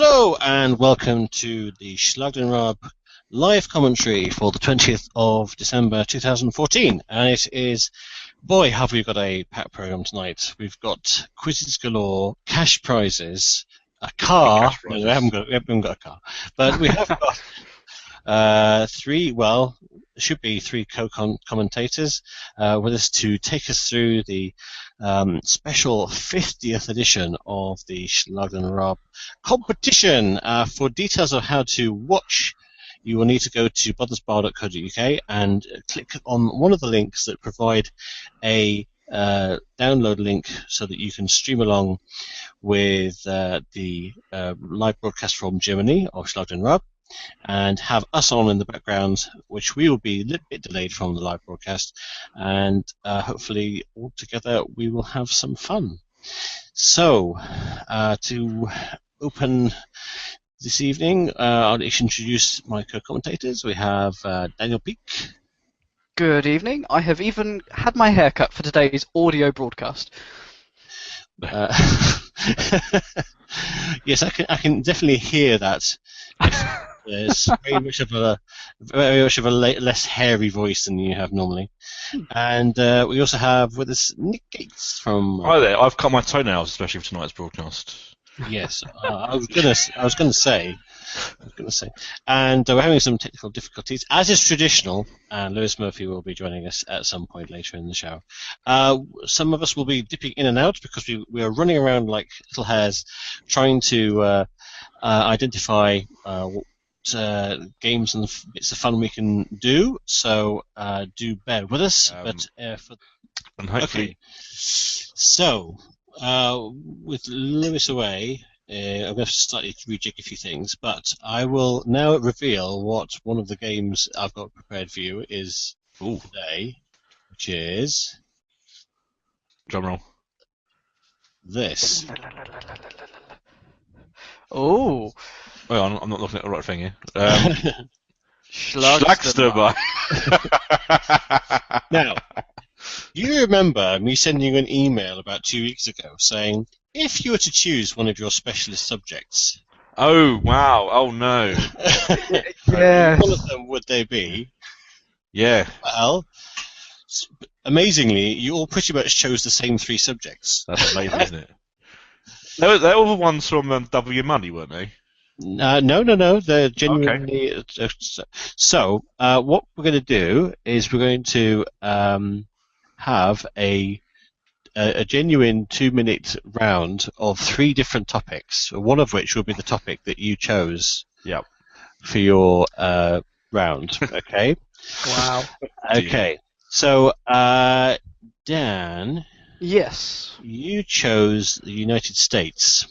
Hello and welcome to the Schlag and Raab live commentary for the 20th of December 2014. And it is, boy, have we got a packed program tonight. We've got quizzes galore, cash prizes, a car. No, we haven't got a car. But we have got three co-commentators with us to take us through the special 50th edition of the Schlag and Raab competition. For details of how to watch, you will need to go to bothersbar.co.uk and click on one of the links that provide a download link so that you can stream along with the live broadcast from Germany of Schlag and Raab, and have us on in the background, which we will be a little bit delayed from the live broadcast, and hopefully all together we will have some fun. So, to open this evening, I'll introduce my co-commentators. We have Daniel Peake. Good evening. I have even had my hair cut for today's audio broadcast. Yes, I can definitely hear that. It's very much of a less hairy voice than you have normally. And we also have with us Nick Gates from. Hi there. I've cut my toenails, especially for tonight's broadcast. Yes, I was gonna say, and we're having some technical difficulties, as is traditional. And Lewis Murphy will be joining us at some point later in the show. Some of us will be dipping in and out because we are running around like little hares, trying to identify what games and bits of fun we can do. So do bear with us. And hopefully, okay. So. With Lewis away, I'm going to slightly rejig a few things, but I will now reveal what one of the games I've got prepared for you is today, which is drumroll. This. Oh. Well, I'm not looking at the right thing here. Schlagsterby. Now, you remember me sending you an email about 2 weeks ago saying, if you were to choose one of your specialist subjects... Oh, wow. Oh, no. Yeah. One of them would they be? Yeah. Well, amazingly, you all pretty much chose the same three subjects. That's amazing, isn't it? They were the ones from W Money, weren't they? No. They're genuinely... Okay. So, what we're going to do is we're going to... have a genuine 2-minute round of 3 different topics, one of which will be the topic that you chose for your round. Okay? Wow. Okay. So, Dan. Yes. You chose the United States.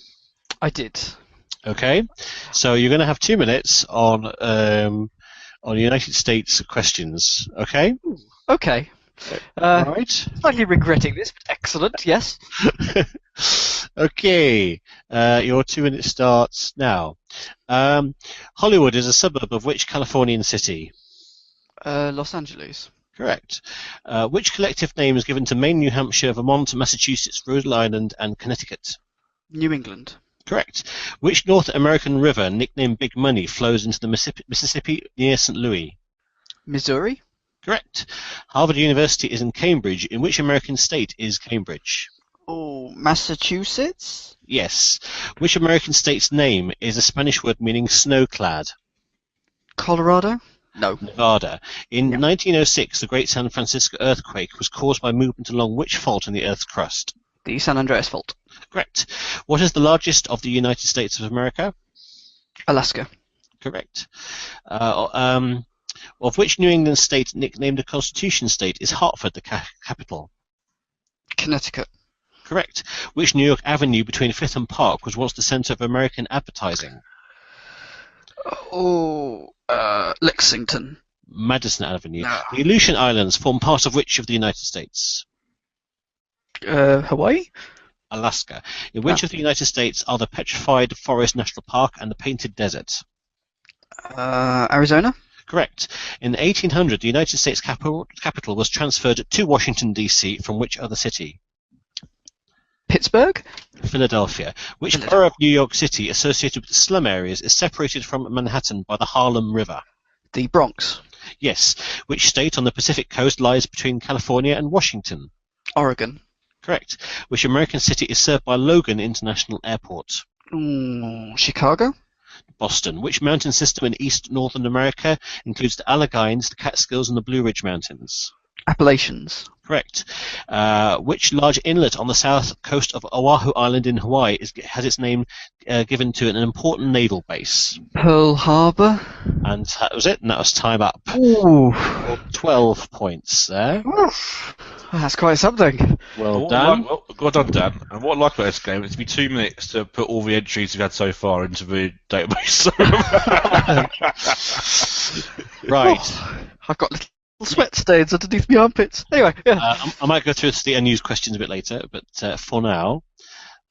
I did. Okay. So you're going to have 2 minutes on United States questions. Okay? Okay. Right. Slightly regretting this, but excellent, yes. Okay, your 2 minutes starts now. Hollywood is a suburb of which Californian city? Los Angeles. Correct. Which collective name is given to Maine, New Hampshire, Vermont, Massachusetts, Rhode Island, and Connecticut? New England. Correct. Which North American river, nicknamed Big Money, flows into the Mississippi near St. Louis? Missouri. Correct. Harvard University is in Cambridge. In which American state is Cambridge? Oh, Massachusetts? Yes. Which American state's name is a Spanish word meaning snow-clad? Colorado? No. Nevada. In 1906, the Great San Francisco earthquake was caused by movement along which fault in the Earth's crust? The San Andreas Fault. Correct. What is the largest of the United States of America? Alaska. Correct. Of which New England state nicknamed a Constitution state is Hartford the capital? Connecticut. Correct. Which New York avenue between Fifth and Park was once the center of American advertising? Oh, Lexington. Madison Avenue. No. The Aleutian Islands form part of which of the United States? Hawaii? Alaska. In which of the United States are the Petrified Forest National Park and the Painted Desert? Arizona? Correct. In 1800, the United States capital was transferred to Washington, D.C. from which other city? Pittsburgh? Philadelphia. Which borough of New York City associated with the slum areas is separated from Manhattan by the Harlem River? The Bronx. Yes. Which state on the Pacific coast lies between California and Washington? Oregon. Correct. Which American city is served by Logan International Airport? Chicago? Boston. Which mountain system in East Northern America includes the Alleghenies, the Catskills, and the Blue Ridge Mountains? Appalachians. Correct. Which large inlet on the south coast of Oahu Island in Hawaii has its name given to an important naval base? Pearl Harbor. And that was it, and that was time up. Ooh. 12 points there. That's quite something. Well done. Well done, Dan. And what I like about this game is to be 2 minutes to put all the entries you've had so far into the database. Right. I've got little sweat stains underneath my armpits. Anyway, yeah. I might go through the unused questions a bit later, but for now,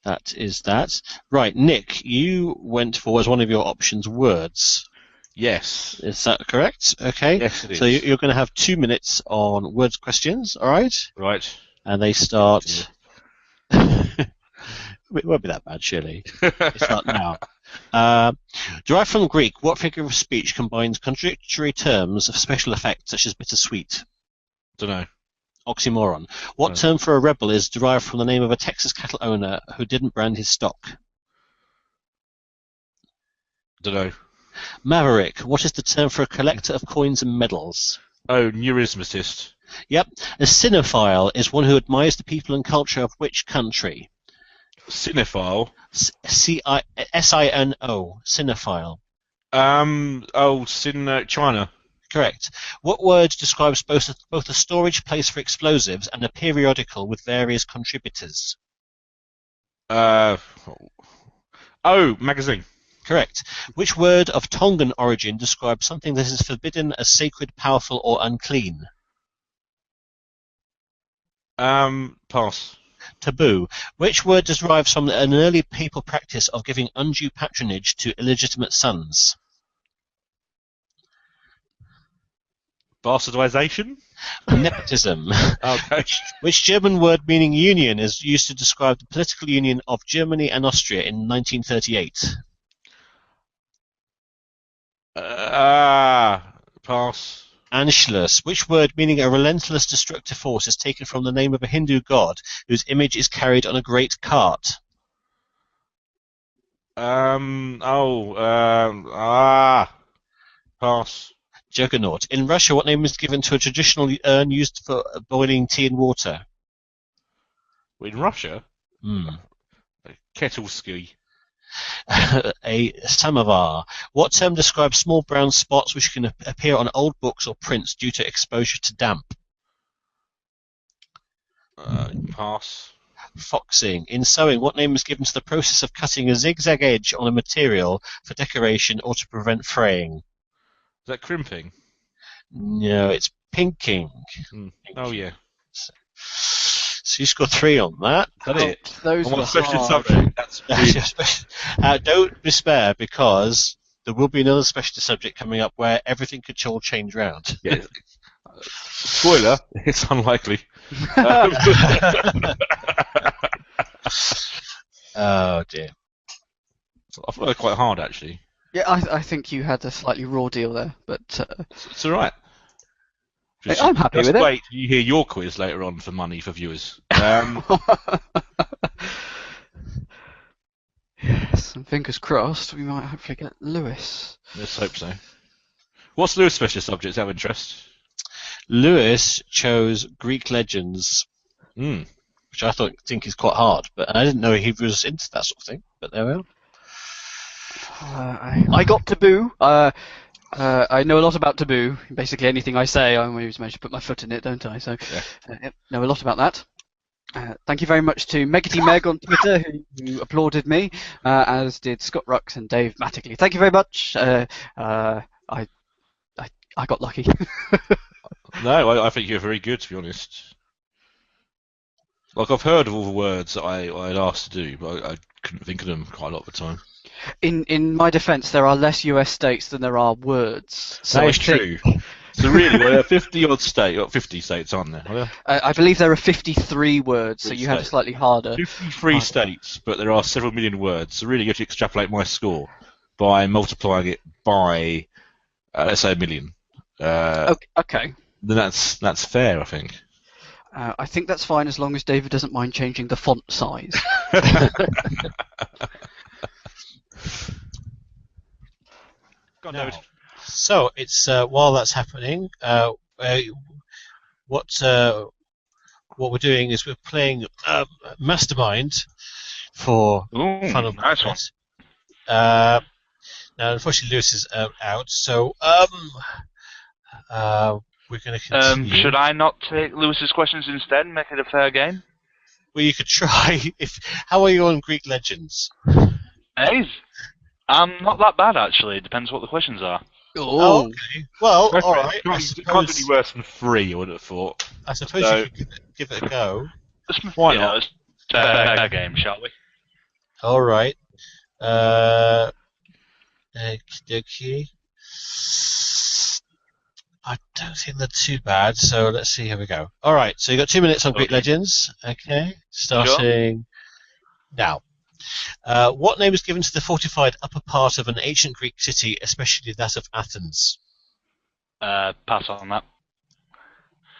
that is that. Right, Nick, you went for, as one of your options, words. Yes. Is that correct? Okay. Yes, it is. So you're going to have 2 minutes on words questions, all right? Right. And they start... It won't be that bad, surely. They start now. Derived from Greek, what figure of speech combines contradictory terms of special effects such as bittersweet? Don't know. Oxymoron. What term for a rebel is derived from the name of a Texas cattle owner who didn't brand his stock? Don't know. Maverick. What is the term for a collector of coins and medals? Oh, numismatist. Yep. A cinephile is one who admires the people and culture of which country? Cinephile. S-I-N-O. Cinephile. China. Correct. What word describes both a storage place for explosives and a periodical with various contributors? Magazine. Correct. Which word of Tongan origin describes something that is forbidden as sacred, powerful, or unclean? Pass. Taboo. Which word derives from an early papal practice of giving undue patronage to illegitimate sons? Bastardization? Nepotism. Okay. Which German word meaning union is used to describe the political union of Germany and Austria in 1938? Pass. Anschluss. Which word meaning a relentless destructive force is taken from the name of a Hindu god whose image is carried on a great cart? Pass. Juggernaut. In Russia, what name is given to a traditional urn used for boiling tea and water? In Russia? A Kettle ski. A samovar. What term describes small brown spots which can appear on old books or prints due to exposure to damp? Pass. Foxing. In sewing, what name is given to the process of cutting a zigzag edge on a material for decoration or to prevent fraying? Is that crimping? No, it's pinking. Oh, yeah. So you scored 3 on that. Is that it? Those On were a special hard. subject. That's Don't despair, because there will be another specialist subject coming up where everything could all change round. Yeah. Spoiler, it's unlikely. Oh dear. I thought they were quite hard, actually. Yeah, I think you had a slightly raw deal there, but It's all right. I'm happy with it. Wait till you hear your quiz later on for money for viewers. Yes, and fingers crossed, we might hopefully get Lewis. Let's hope so. What's Lewis' special subject out of interest? Lewis chose Greek legends, which I think is quite hard, but I didn't know he was into that sort of thing. But there we are. I got taboo. I know a lot about taboo. Basically, anything I say, I always manage to put my foot in it, don't I? So, know a lot about that. Thank you very much to Megity Meg on Twitter, who applauded me, as did Scott Rux and Dave Mattickley. Thank you very much. I got lucky. No, I think you're very good, to be honest. Like, I've heard of all the words that I'd asked to do, but I couldn't think of them quite a lot of the time. In my defence, there are less US states than there are words. So That is true. So really, there are 50-odd states, or 50 states, aren't there? Are there? I believe there are 53 words, so you had a slightly harder. 53 states, but there are several million words. So really, you have to extrapolate my score by multiplying it by, let's say, 1 million. Okay. Then that's fair, I think. I think that's fine as long as David doesn't mind changing the font size. Go on, Now, David. so it's while that's happening, what we're doing is we're playing Mastermind for fun of nice one. it. Now, unfortunately, Lewis is out, so we're going to continue. Should I not take Lewis's questions instead and make it a fair game? Well, you could try. How are you on Greek legends? Hey, I'm not that bad actually. It depends what the questions are. Oh, okay. Well, all right. Can't do any worse than 3, I would have thought. I suppose So- you could give it a go. Why Yeah, not? let's fair game, shall we? All right. Okey-dokey. I don't think they're too bad, so let's see. Here we go. All right, so you got 2 minutes on Greek Okay. legends. Okay, starting now. What name is given to the fortified upper part of an ancient Greek city, especially that of Athens? Pass on that.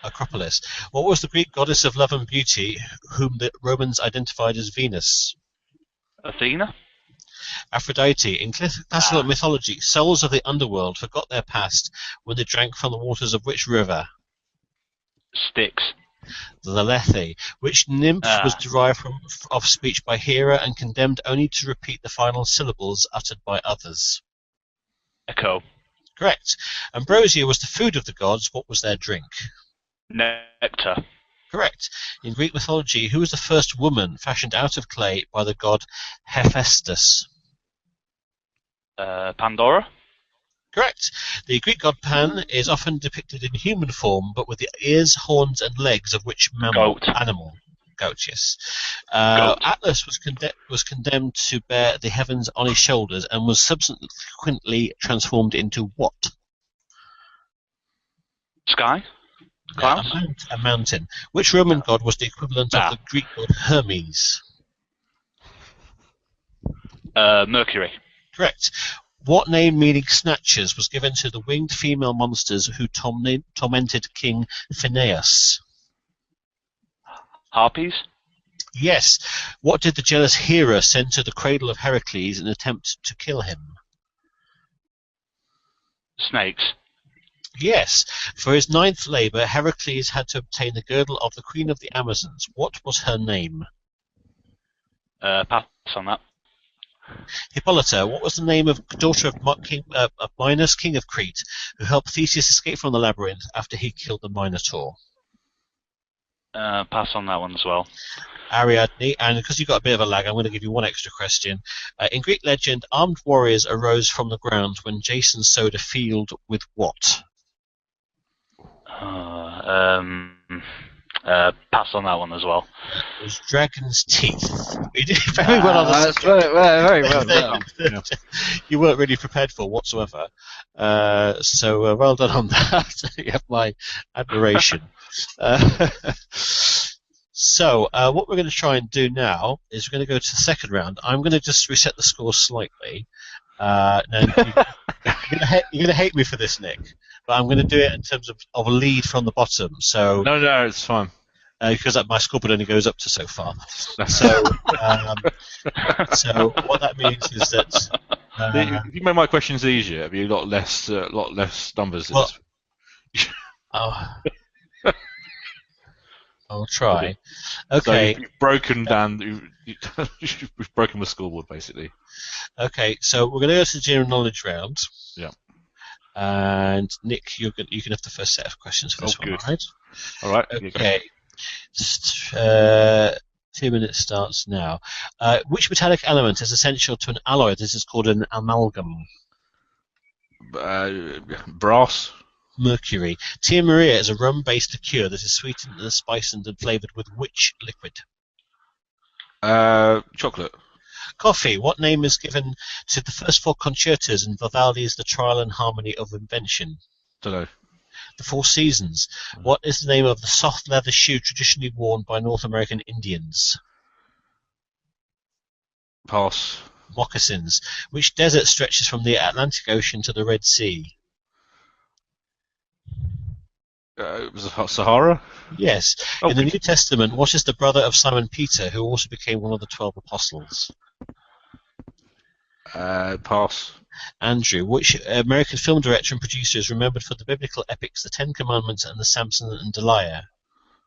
Acropolis. What was the Greek goddess of love and beauty, whom the Romans identified as Venus? Athena? Aphrodite. In classical mythology, souls of the underworld forgot their past when they drank from the waters of which river? Styx. The Lethe. Which nymph was derived of speech by Hera and condemned only to repeat the final syllables uttered by others? Echo. Correct. Ambrosia was the food of the gods. What was their drink? Nectar. Correct. In Greek mythology, who was the first woman fashioned out of clay by the god Hephaestus? Pandora. Correct. The Greek god Pan is often depicted in human form, but with the ears, horns, and legs of which mammal? Goat. Animal. Goat, yes. Goat. Atlas was condemned to bear the heavens on his shoulders and was subsequently transformed into what? Sky. Clouds. A mountain. Which Roman god was the equivalent of the Greek god Hermes? Mercury. Correct. What name meaning snatchers was given to the winged female monsters who tormented King Phineas? Harpies. Yes. What did the jealous Hera send to the cradle of Heracles in an attempt to kill him? Snakes. Yes. For his 9th labour, Heracles had to obtain the girdle of the Queen of the Amazons. What was her name? Pass on that. Hippolyta. What was the name of daughter of Minos, king of Crete, who helped Theseus escape from the labyrinth after he killed the Minotaur? Pass on that one as well. Ariadne, and because you've got a bit of a lag, I'm going to give you one extra question. In Greek legend, armed warriors arose from the ground when Jason sowed a field with what? Pass on that one as well. It was dragon's teeth. You did very well on the That's very well done. You weren't really prepared for whatsoever. So well done on that. You have my admiration. So what we're going to try and do now is we're going to go to the second round. I'm going to just reset the score slightly. Now you're going to hate me for this, Nick, but I'm going to do it in terms of a lead from the bottom. So No, it's fine. because my scoreboard only goes up to so far. So what that means is that If you make my questions easier, it'd be a lot less numbers. Well, I'll try. Okay. So you've broken down. We've broken the scoreboard basically. Okay. So we're going to go to the general knowledge round. Yeah. And Nick, you can have the first set of questions for this one, good. right? All right. Okay. 2 minutes starts now. Which metallic element is essential to an alloy that is called an amalgam? Brass. Mercury. Tia Maria is a rum-based liqueur that is sweetened and spiced and flavoured with which liquid? Chocolate. Coffee. What name is given to the first 4 concertos in Vivaldi's The Trial and Harmony of Invention? Don't know. The Four Seasons. What is the name of the soft leather shoe traditionally worn by North American Indians? Pass. Moccasins. Which desert stretches from the Atlantic Ocean to the Red Sea? It was Sahara? Yes. Oh, In the New Testament, what is the brother of Simon Peter, who also became one of the 12 apostles? Pass. Andrew. Which American film director and producer is remembered for the biblical epics The Ten Commandments and the Samson and Delilah?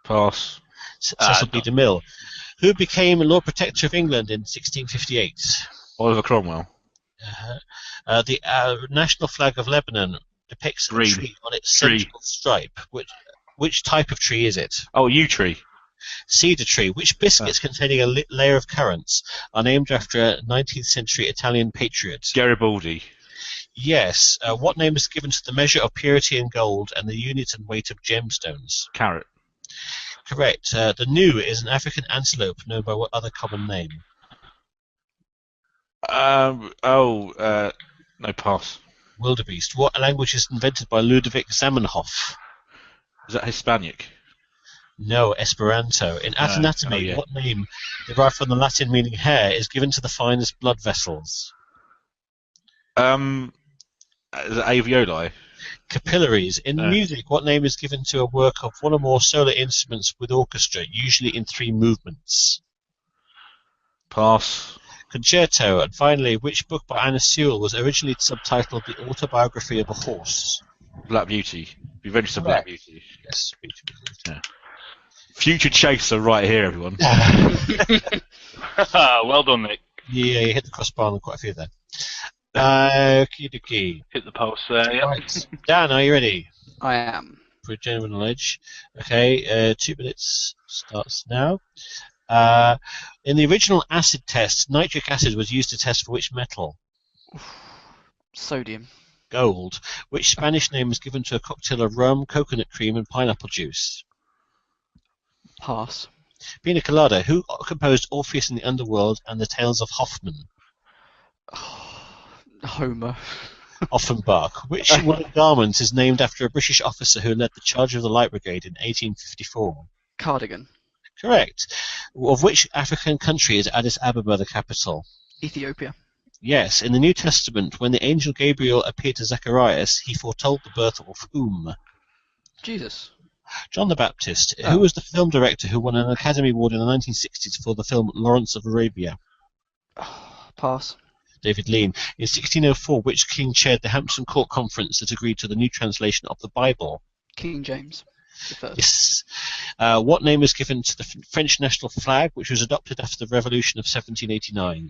Pass. Cecil B. DeMille. Who became Lord Protector of England in 1658? Oliver Cromwell. The national flag of Lebanon depicts a tree on its central stripe. Which type of tree is it? Oh, yew tree. Cedar tree. Which biscuits containing a layer of currants are named after a 19th century Italian patriot? Garibaldi. Yes. What name is given to the measure of purity in gold and the unit and weight of gemstones? Carat. Correct. The gnu is an African antelope known by what other common name? No, pass. Wildebeest. What language is invented by Ludwig Zamenhof? Is that Hispanic? No, Esperanto. In anatomy, what name, derived from the Latin meaning hair, is given to the finest blood vessels? Is it alveoli? Capillaries. In music, what name is given to a work of one or more solo instruments with orchestra, usually in 3 movements? Pass. Concerto. And finally, which book by Anna Sewell was originally subtitled The Autobiography of a Horse? Black Beauty. The Adventures of Black Beauty. Yes. Yeah. Future chaser right here, everyone. Well done, Nick. Yeah, you hit the crossbar on quite a few there. Okie Hit the post there, yeah. Right. Dan, are you ready? I am. For general knowledge. Okay, 2 minutes starts now. In the original acid test, nitric acid was used to test for which metal? Sodium. Gold. Which Spanish name was given to a cocktail of rum, coconut cream, and pineapple juice? Pass. Pina Colada. Who composed Orpheus in the Underworld and the Tales of Hoffmann? Homer. Offenbach. Which woolen garment is named after a British officer who led the charge of the Light Brigade in 1854? Cardigan. Correct. Of which African country is Addis Ababa the capital? Ethiopia. Yes. In the New Testament, when the angel Gabriel appeared to Zacharias, he foretold the birth of whom? Jesus. John the Baptist. Who was the film director who won an Academy Award in the 1960s for the film Lawrence of Arabia? Pass. David Lean. In 1604, which king chaired the Hampton Court Conference that agreed to the new translation of the Bible? King James I. Yes. What name is given to the French national flag, which was adopted after the Revolution of 1789?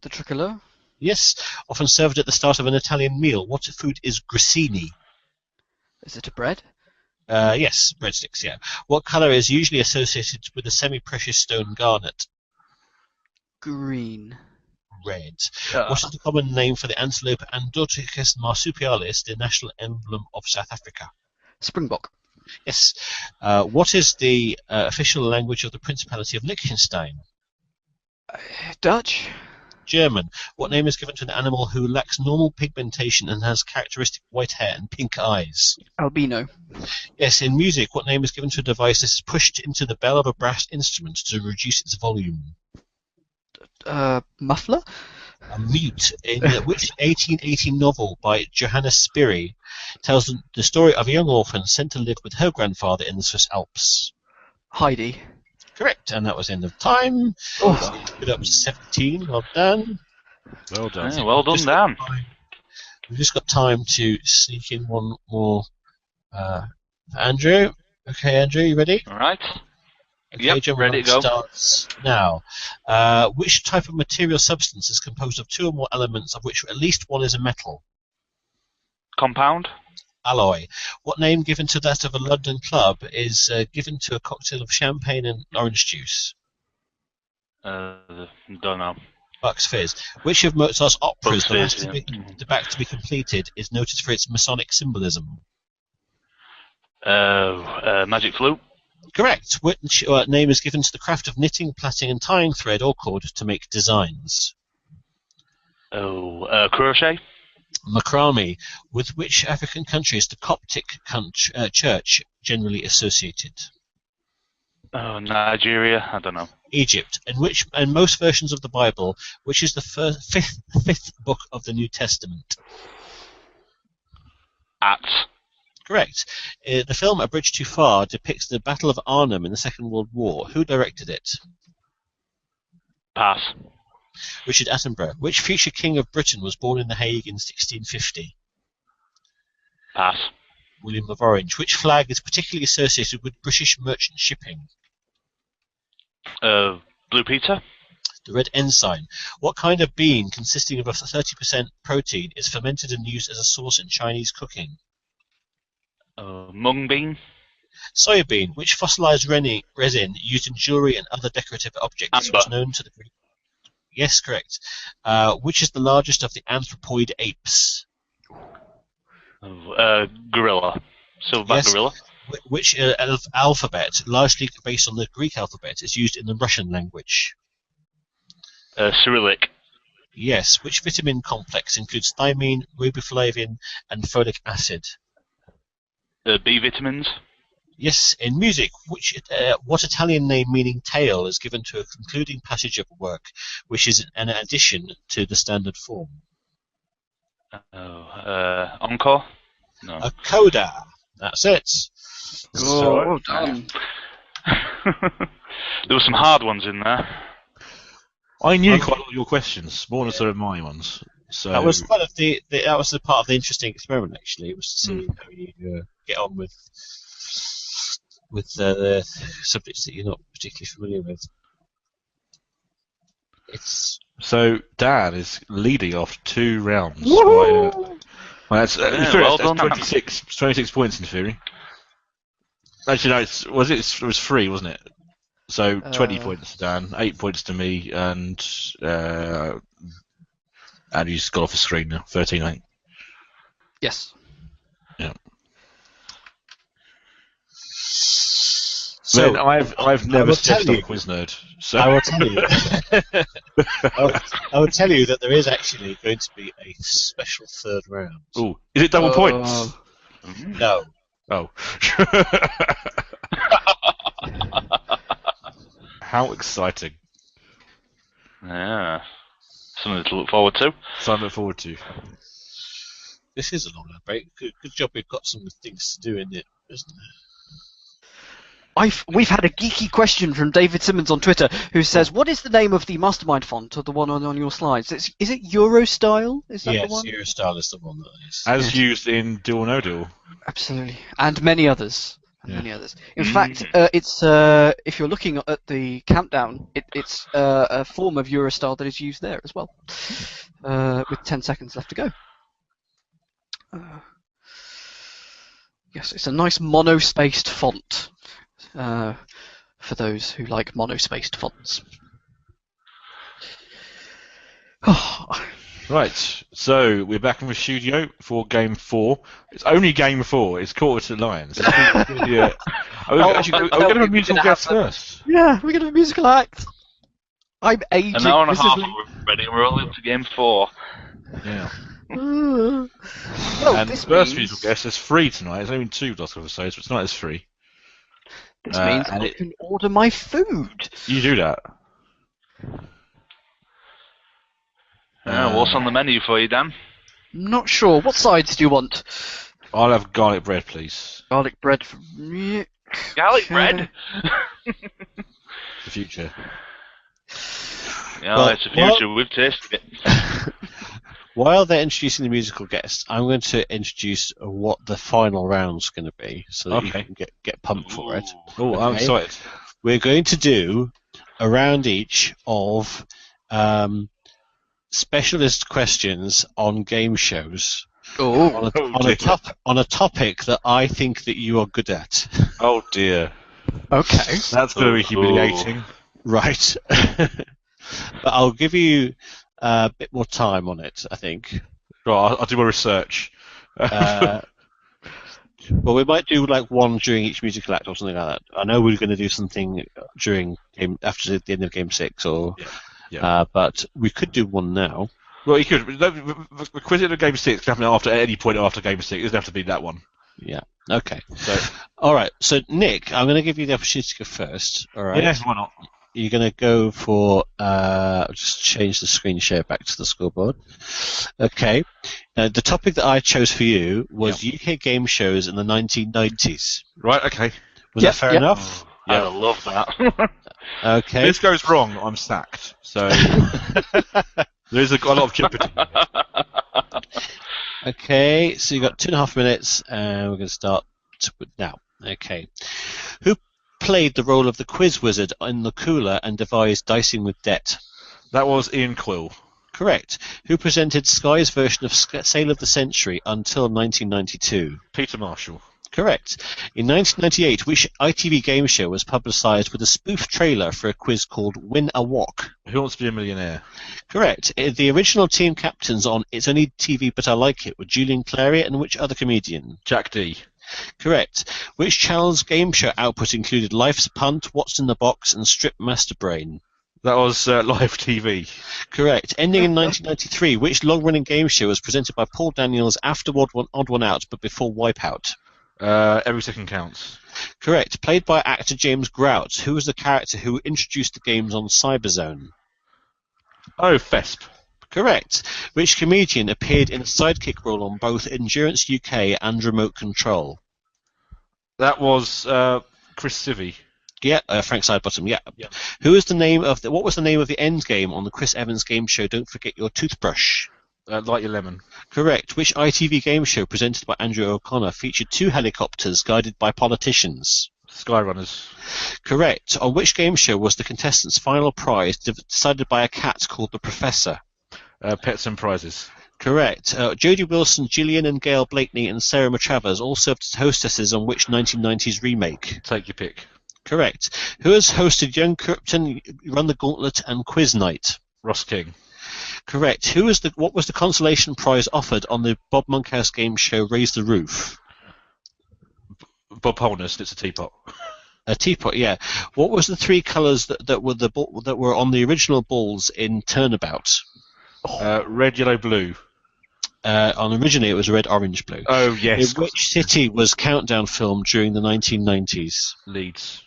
The tricolor. Yes. Often served at the start of an Italian meal. What food is grissini? Is it a bread? Yes, breadsticks, yeah. What colour is usually associated with the semi-precious stone garnet? Green. Red. What is the common name for the antelope Androticus marsupialis, the national emblem of South Africa? Springbok. Yes. What is the official language of the Principality of Liechtenstein? Dutch. German. What name is given to an animal who lacks normal pigmentation and has characteristic white hair and pink eyes? Albino. Yes. In music, what name is given to a device that is pushed into the bell of a brass instrument to reduce its volume? Muffler. A mute. In which 1880 novel by Johanna Spyri tells the story of a young orphan sent to live with her grandfather in the Swiss Alps? Heidi. Correct, and that was the end of time. Put up to 17. Well done. Well done. Yeah, well done, Dan. We've just got time to sneak in one more. Andrew. Okay, Andrew, you ready? All right. Okay, Yep, ready to go. Starts now. Which type of material substance is composed of 2 or more elements, of which at least one is a metal? Compound. Alloy. What name given to that of a London club is given to a cocktail of champagne and orange juice? Don't know. Bucks Fizz. Which of Mozart's operas, Bucks the last Fizz, the back to be completed, is noted for its Masonic symbolism? Magic Flute. Correct. Which name is given to the craft of knitting, plaiting, and tying thread or cord to make designs? Crochet. Macrame. With which African country is the Coptic church generally associated? Oh, Nigeria. I don't know. Egypt. In most versions of the Bible, which is the fifth book of the New Testament? Acts. Correct. The film A Bridge Too Far depicts the Battle of Arnhem in the Second World War. Who directed it? Pass. Richard Attenborough. Which future king of Britain was born in The Hague in 1650? Pass. William of Orange. Which flag is particularly associated with British merchant shipping? Blue Peter. The Red Ensign. What kind of bean consisting of a 30% protein is fermented and used as a sauce in Chinese cooking? Mung bean. Soya bean. Which fossilized resin used in jewelry and other decorative objects Amber. was known to the Greek? Yes, correct. Which is the largest of the anthropoid apes? Gorilla. Silverback Yes. gorilla. Which alphabet, largely based on the Greek alphabet, is used in the Russian language? Cyrillic. Yes. Which vitamin complex includes thiamine, riboflavin, and folic acid? B vitamins. Yes. In music, what Italian name meaning tale is given to a concluding passage of a work, which is an addition to the standard form? Encore. No. A coda. That's it. Oh, well done. There were some hard ones in there. I knew quite a lot of your questions, more than some of my ones. So That was part of the part of the interesting experiment. Actually, it was to see how you get on with the subjects that you're not particularly familiar with. So Dan is leading after 2 rounds. That's well done. 26 points in theory. Actually, no, it was 3, wasn't it? So 20 points to Dan, 8 points to me, and Andy's got off the screen now. 13, I think. Yes. Yeah. So Man, I've never stepped on Quiz Nerd. So I will tell you. I will tell you that there is actually going to be a special third round. Ooh, is it double points? No. Oh. How exciting. Yeah. Something to look forward to. Something to look forward to. This is a long break. Good job we've got some things to do in it, isn't there? We've had a geeky question from David Simmons on Twitter who says, "What is the name of the Mastermind font, or the one on your slides? Is it Eurostyle? Is that the one?" Yes, Eurostyle is the one that is. As used in Duel or No Duel. Absolutely, and many others. In fact, it's if you're looking at the countdown, it's a form of Eurostyle that is used there as well, with 10 seconds left to go. Yes, it's a nice monospaced font. For those who like monospaced fonts. Right, so we're back in the studio for Game 4. It's only Game 4. It's quarter to 9. So are we going to have a musical guest first? Yeah, we're going to have a musical act. I'm aging. An hour and a half already, and we're only up to Game 4. Yeah. Well, And the first musical guest is free tonight. There's only 2 Dust episodes, but tonight is free. This means I can order my food. You do that. What's on the menu for you, Dan? Not sure. What sides do you want? I'll have garlic bread, please. Garlic bread for me. Garlic bread? The future. Yeah, it's the future. We've tasted it. While they're introducing the musical guests, I'm going to introduce what the final round's going to be, so that you can get pumped for it. Oh, I'm excited. We're going to do a round each of specialist questions on game shows on a topic that I think that you are good at. Oh dear. Okay. That's very humiliating. Right. But I'll give you a bit more time on it, I think. Right, I'll do my research. Well, we might do like one during each musical act or something like that. I know we're going to do something during after the end of Game 6, or but we could do one now. Well, you could. The quiz in game 6 can happen at any point after game 6. It doesn't have to be that one. Yeah. Okay. So, all right. So, Nick, I'm going to give you the opportunity to go first. All right. yes, why not? You're going to go for. Just change the screen share back to the scoreboard. Okay. Now, the topic that I chose for you was UK game shows in the 1990s. Right. Okay. Was that fair enough? I love that. Okay. If this goes wrong, I'm sacked. So there's a lot of jeopardy. Okay, so you've got 2.5 minutes, and we're going to start now. Okay. Who played the role of the quiz wizard in The Cooler and devised Dicing with Debt? That was Ian Quill. Correct. Who presented Sky's version of Sale of the Century until 1992? Peter Marshall. Correct. In 1998, which ITV game show was publicised with a spoof trailer for a quiz called Win a Wok? Who Wants to Be a Millionaire? Correct. The original team captains on It's Only TV But I Like It were Julian Clary and which other comedian? Jack D. Correct. Which channel's game show output included Life's a Punt, What's in the Box, and Strip Master Brain? That was Live TV. Correct. Ending in 1993, which long-running game show was presented by Paul Daniels after Odd One Out but before Wipeout? Every Second Counts. Correct. Played by actor James Grout, who was the character who introduced the games on Cyberzone? Oh, Fesp. Correct. Which comedian appeared in a sidekick role on both Endurance UK and Remote Control? That was Chris Civvy. Yeah, Frank Sidebottom. Yeah. Yeah. What was the name of the endgame on the Chris Evans game show Don't Forget Your Toothbrush? Light Your Lemon. Correct. Which ITV game show presented by Andrew O'Connor featured 2 helicopters guided by politicians? Skyrunners. Correct. On which game show was the contestant's final prize decided by a cat called the Professor? Pets and Prizes. Correct. Jodie Wilson, Gillian and Gail Blakeney and Sarah Matravers all served as hostesses on which 1990s remake? Take your pick. Correct. Who has hosted Young Krypton, Run the Gauntlet and Quiz Night? Ross King. Correct. What was the consolation prize offered on the Bob Monkhouse game show Raise the Roof? Bob Holness. It's a teapot. A teapot, yeah. What was the 3 colours that were on the original balls in Turnabout? Red, yellow, blue. Originally, it was red, orange, blue. Oh, yes. In which city was Countdown filmed during the 1990s? Leeds.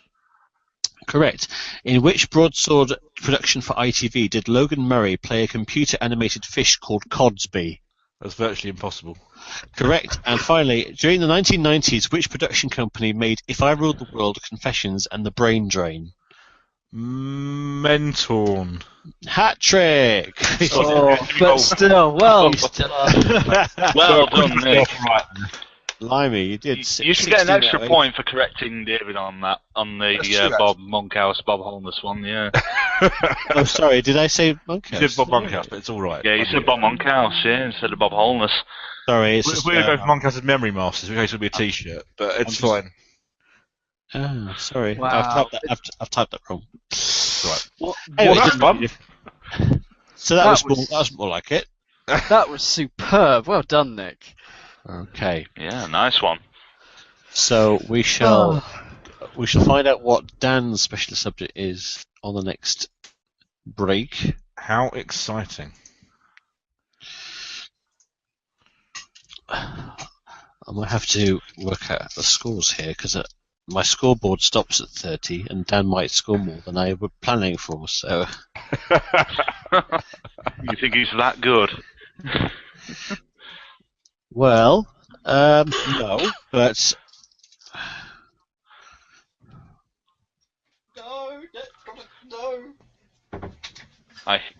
Correct. In which broadsword production for ITV did Logan Murray play a computer-animated fish called Codsby? That's virtually impossible. Correct. And finally, during the 1990s, which production company made If I Ruled the World, Confessions, and The Brain Drain? Mentorn. Hat trick! But still, well done. Well done, Nick. Right. Blimey, you did. You should get an extra point for correcting David on that, on the Bob Monkhouse, Bob Holness one, yeah. Oh, sorry, did I say Monkhouse? You did Bob Monkhouse, but it's all right. Yeah, you said Bob Monkhouse, yeah, instead of Bob Holness. Sorry, it's just... We're going to go for Monkhouse's Memory Masters, in case it'll be a t-shirt, but it's fine. Oh, sorry. Wow. I've typed that wrong. Right. Anyway, Well, that's fun. So that was more like it. That was superb. Well done, Nick. Okay. Yeah, nice one. So we shall find out what Dan's special subject is on the next break. How exciting. I might have to work out the scores here because my scoreboard stops at 30 and Dan might score more than I were planning for. So You think he's that good? well, no, but no.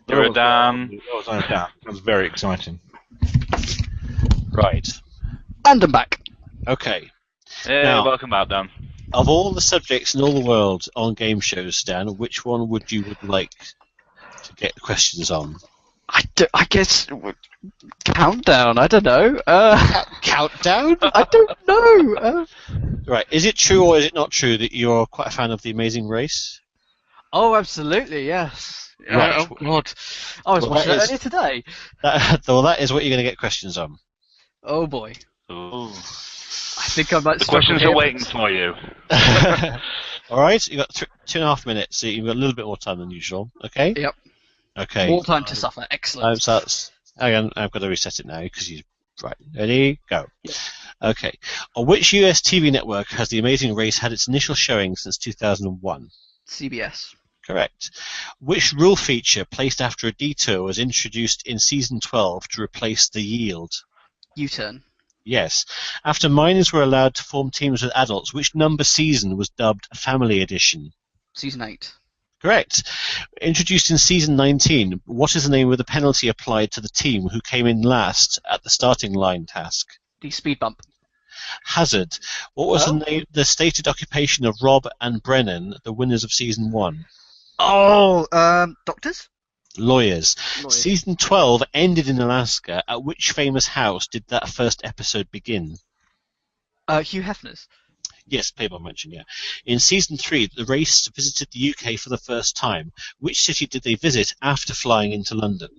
You're a Dan. That was very exciting. Right. And I'm back. Okay. Hey, Now- welcome back, Dan. Of all the subjects in all the world on game shows, Dan, which one would like to get questions on? I guess countdown. I don't know. Countdown? I don't know. Right. Is it true or is it not true that you're quite a fan of The Amazing Race? Oh, absolutely, yes. Right. Oh God, I was Well, watching that it is- earlier today. That is what you're going to get questions on. Oh boy, Ooh. I think I might. The questions are waiting for you. All right. You've got 2.5 minutes, so you've got a little bit more time than usual. Okay? Yep. Okay. More time to suffer. Excellent. Time starts Hang on, I've got to reset it now because you. Right, ready, go. Yeah. Okay. On which US TV network has The Amazing Race had its initial showing since 2001? CBS. Correct. Which rule feature placed after a detour was introduced in season 12 to replace the yield? U-turn. Yes. After minors were allowed to form teams with adults, which number season was dubbed Family Edition? Season 8. Correct. Introduced in season 19, what is the name of the penalty applied to the team who came in last at the starting line task? The speed bump. Hazard. What was the stated occupation of Rob and Brennan, the winners of season 1? Doctors? Lawyers. Season 12 ended in Alaska. At which famous house did that first episode begin? Hugh Hefner's. Yes, Playboy mentioned, yeah. In season 3, the race visited the UK for the first time. Which city did they visit after flying into London?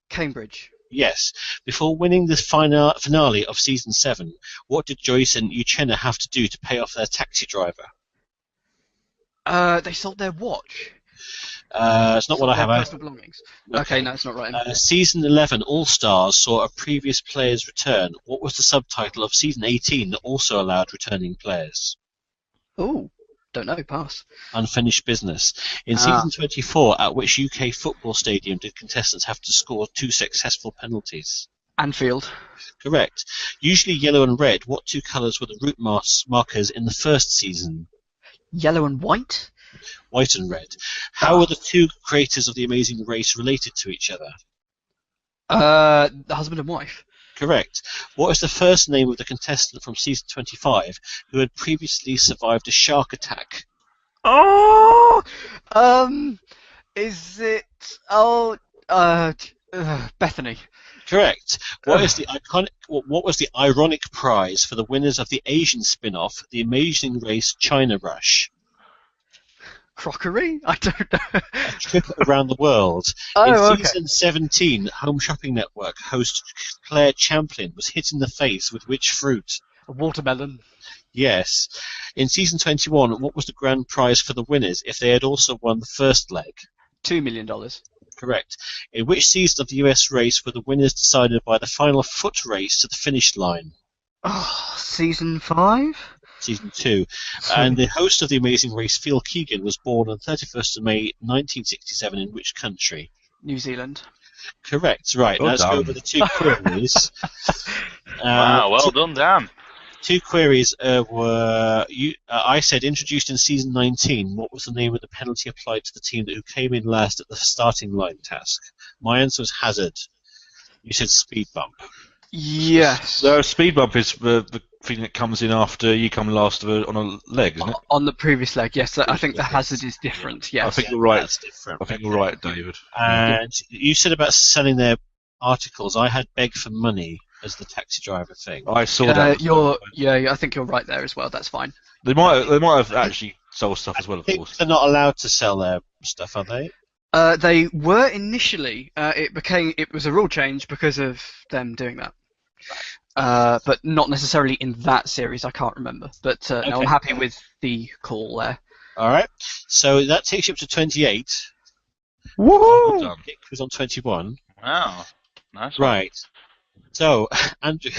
Cambridge. Yes. Before winning the finale of season 7, what did Joyce and Uchenna have to do to pay off their taxi driver? They sold their watch. It's not what I have. Personal belongings. Okay, no, it's not right. Season 11, All Stars, saw a previous player's return. What was the subtitle of season 18 that also allowed returning players? Oh, don't know. Pass. Unfinished Business. In season 24, at which UK football stadium did contestants have to score 2 successful penalties? Anfield. Correct. Usually yellow and red, what 2 colours were the route markers in the first season? Yellow and white? White and red. How were the 2 creators of The Amazing Race related to each other? The husband and wife. Correct. What is the first name of the contestant from season 25 who had previously survived a shark attack? Oh! Is it... Bethany. Correct. What is the what was the ironic prize for the winners of the Asian spin-off, The Amazing Race China Rush? Crockery? I don't know. A trip around the world. In season 17, Home Shopping Network host Claire Champlin was hit in the face with which fruit? A watermelon. Yes. In season 21, what was the grand prize for the winners if they had also won the first leg? $2 million. Correct. In which season of the US race were the winners decided by the final foot race to the finish line? Oh, season 5? Season 2. And the host of The Amazing Race, Phil Keegan, was born on 31st of May 1967 in which country? New Zealand. Correct. Right, Well let's go done. over the 2 queries. Wow, well done, Dan. 2 queries were, I said, introduced in season 19, what was the name of the penalty applied to the team who came in last at the starting line task? My answer was hazard. You said speed bump. Yes. So speed bump is the thing that comes in after you come last on a leg, isn't it? On the previous leg, yes. I think the hazard is different, yes. I think you're right. That's different. I think you're right, David. And you said about selling their articles. I had beg for money as the taxi driver thing. I saw that. I think you're right there as well. That's fine. They might have actually sold stuff as well, I of think course. they're not allowed to sell their stuff, are they? They were initially. It was a rule change because of them doing that. But not necessarily in that series. I can't remember. But no, I'm happy with the call there. All right. So that takes you up to 28. Well done. Nick was on 21. Wow, nice one. Right. So, Andrew,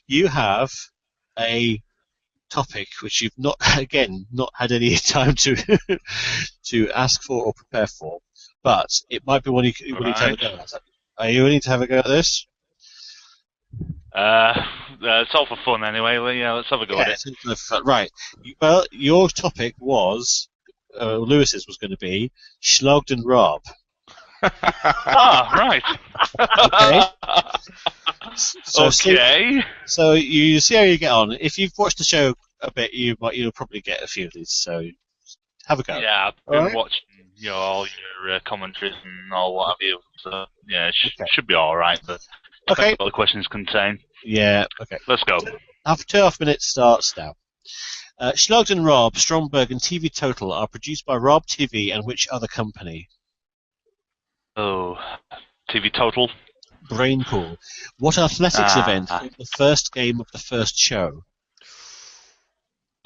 you have a topic which you've not had any time to to ask for or prepare for, but it might be one you need to have a go at. Are you willing to have a go at this? It's all for fun anyway. Well, yeah, let's have a go at it. Right. Well, your topic was Lewis's was going to be Schlag and Raab. Right. Okay. Okay. So you see how you get on. If you've watched the show a bit, you'll probably get a few of these. So have a go. Yeah, I've been watching all your commentaries and all what have you. So yeah, it should be all right. But Okay. all the questions contain. Yeah. Okay. Let's go. After 2.5 minutes starts now. Schlag and Raab, Stromberg, and TV Total are produced by Raab TV and which other company? Oh, TV Total. Brain Pool. What athletics event was the first game of the first show?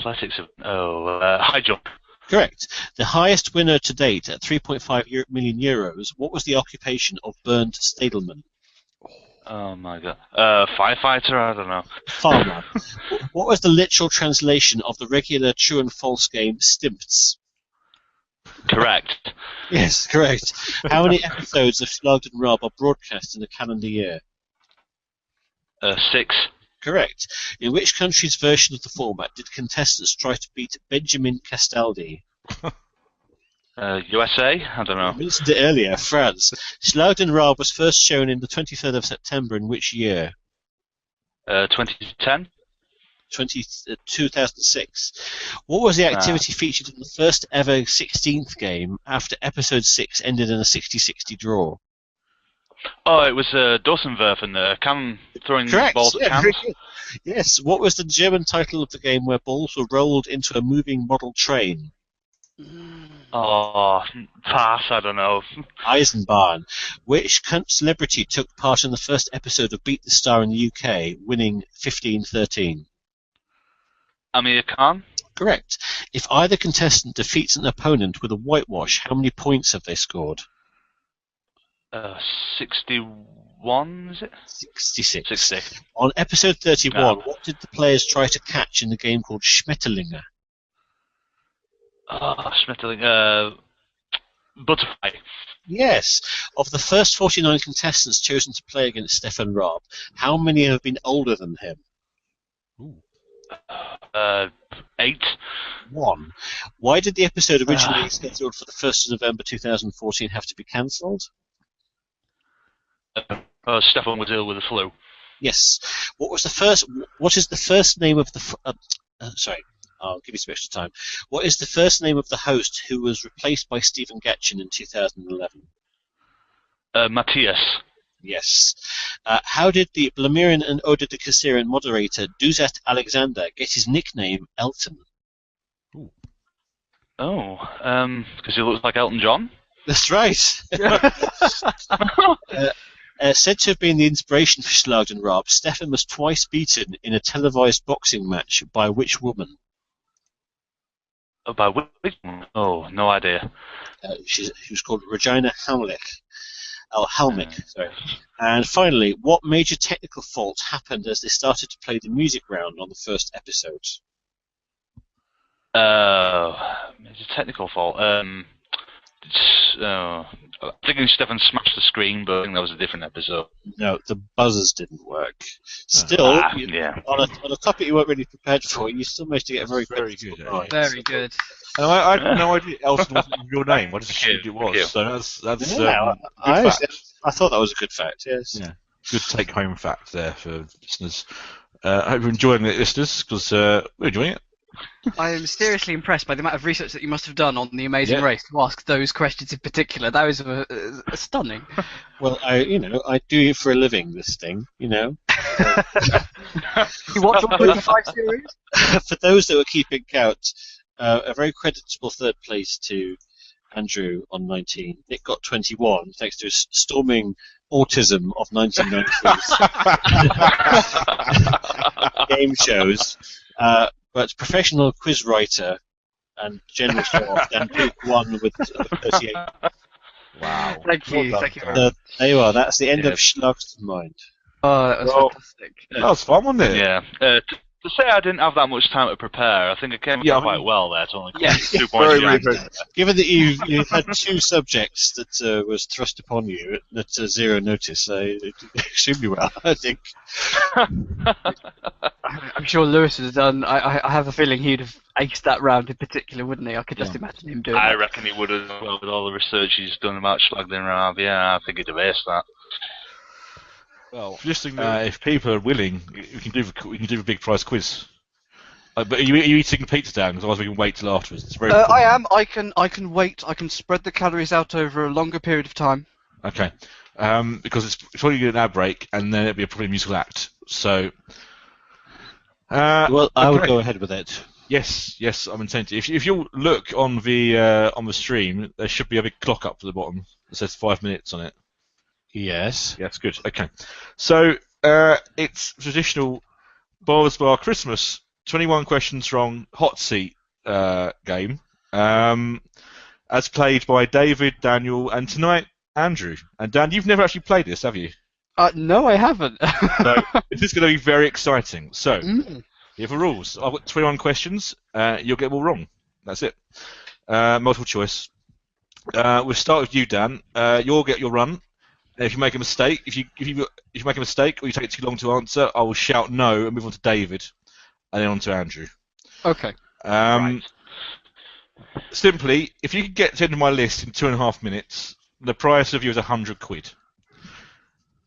Athletics. High jump. Correct. The highest winner to date at 3.5 million euros. What was the occupation of Bernd Stadelman? Oh my god. Firefighter? I don't know. Farmer. What was the literal translation of the regular true and false game Stimps? Correct. Yes, correct. How many episodes of Schlag and Raab are broadcast in a calendar year? 6. Correct. In which country's version of the format did contestants try to beat Benjamin Castaldi? USA? I don't I know. mentioned it earlier, France. Schlag and Raab was first shown in the 23rd of September in which year? 2010? 2006. What was the activity featured in the first ever 16th game after episode 6 ended in a 60-60 draw? Oh, it was Dawsonwerfen, can throwing Correct. balls at Yeah, cans. very good. Yes. What was the German title of the game where balls were rolled into a moving model train? Oh, pass, I don't know. Eisenbahn. Which celebrity took part in the first episode of Beat the Star in the UK, winning 15-13? Amir Khan? Correct. If either contestant defeats an opponent with a whitewash, how many points have they scored? 61, is it? 66. 60. On episode 31, No. what did the players try to catch in the game called Schmetterlinge? Oh, Schmetterling. Butterfly. Yes. Of the first 49 contestants chosen to play against Stefan Raab, how many have been older than him? 8. 1. Why did the episode originally scheduled for the 1st of November 2014 have to be cancelled? Stefan was ill with the flu. Yes. What is the first name of the... sorry, I'll give you some extra time. What is the first name of the host who was replaced by Stephen Getchin in 2011? Matthias. Yes. How did the Blamirian and Oda de Kassiran moderator Duzat Alexander get his nickname Elton? Oh, because he looks like Elton John? That's right. Said to have been the inspiration for Schlag and Raab, Stefan was twice beaten in a televised boxing match by which woman? By which one? Oh, no idea. She was called Regina Halmich. Sorry. And finally, what major technical fault happened as they started to play the music round on the first episode? It's a technical fault. I'm thinking Stefan smashed the screen, but I think that was a different episode. No, the buzzers didn't work. Still, on a topic you weren't really prepared for, you still managed to get a very good. Right. Very good. And I had no idea Elton wasn't your name. I just assumed it was. So that's Yeah, good fact. I thought that was a good fact. Yes. Yeah, good take-home fact there for listeners. I hope you're enjoying it, listeners, because we're enjoying it. I am seriously impressed by the amount of research that you must have done on The Amazing Race to ask those questions in particular. That was stunning. Well, I do it for a living. This thing, You watch all 25 series? For those that were keeping count, a very creditable third place to Andrew on 19. Nick got 21 thanks to his storming autism of 1990s game shows. But professional quiz writer and general show-off, then Peake won with 38. Wow. Thank you. Thank you very much. There you are. That's the end of Schlag's Mind. Oh, that was fantastic. That was fun, wasn't it? Yeah. To say I didn't have that much time to prepare, I think I came out quite well there. To only 2 points behind. Given that you've had 2 subjects that was thrust upon you at zero notice, you did extremely well, I think. I'm sure Lewis has done. I have a feeling he'd have aced that round in particular, wouldn't he? I could just imagine him doing I that. reckon he would have, well, with all the research he's done about Schlag and Raab. Yeah, I think he'd have aced that. Well, if people are willing, we can do a big prize quiz. But are you eating pizza down? Because otherwise we can wait till afterwards. It's very. I am. I can wait. I can spread the calories out over a longer period of time. Okay. Because it's probably going to ad break, and then it'll be a probably musical act. So. Well, I would go ahead with it. Yes, I'm intending. If you look on the stream, there should be a big clock up at the bottom that says 5 minutes on it. Yes. Yes, good. Okay. So it's traditional Bars Bar Christmas 21 questions wrong hot seat game. as played by David, Daniel, and tonight Andrew. And Dan, you've never actually played this, have you? No, I haven't. So this is going to be very exciting. So here are the rules. I've got 21 questions. You'll get them all wrong. That's it. Multiple choice. We'll start with you, Dan. You'll get your run. And if you make a mistake, if you make a mistake or you take it too long to answer, I will shout no and move on to David, and then on to Andrew. Okay. Right. Simply, if you can get to the end of my list in 2.5 minutes, the price of you is £100.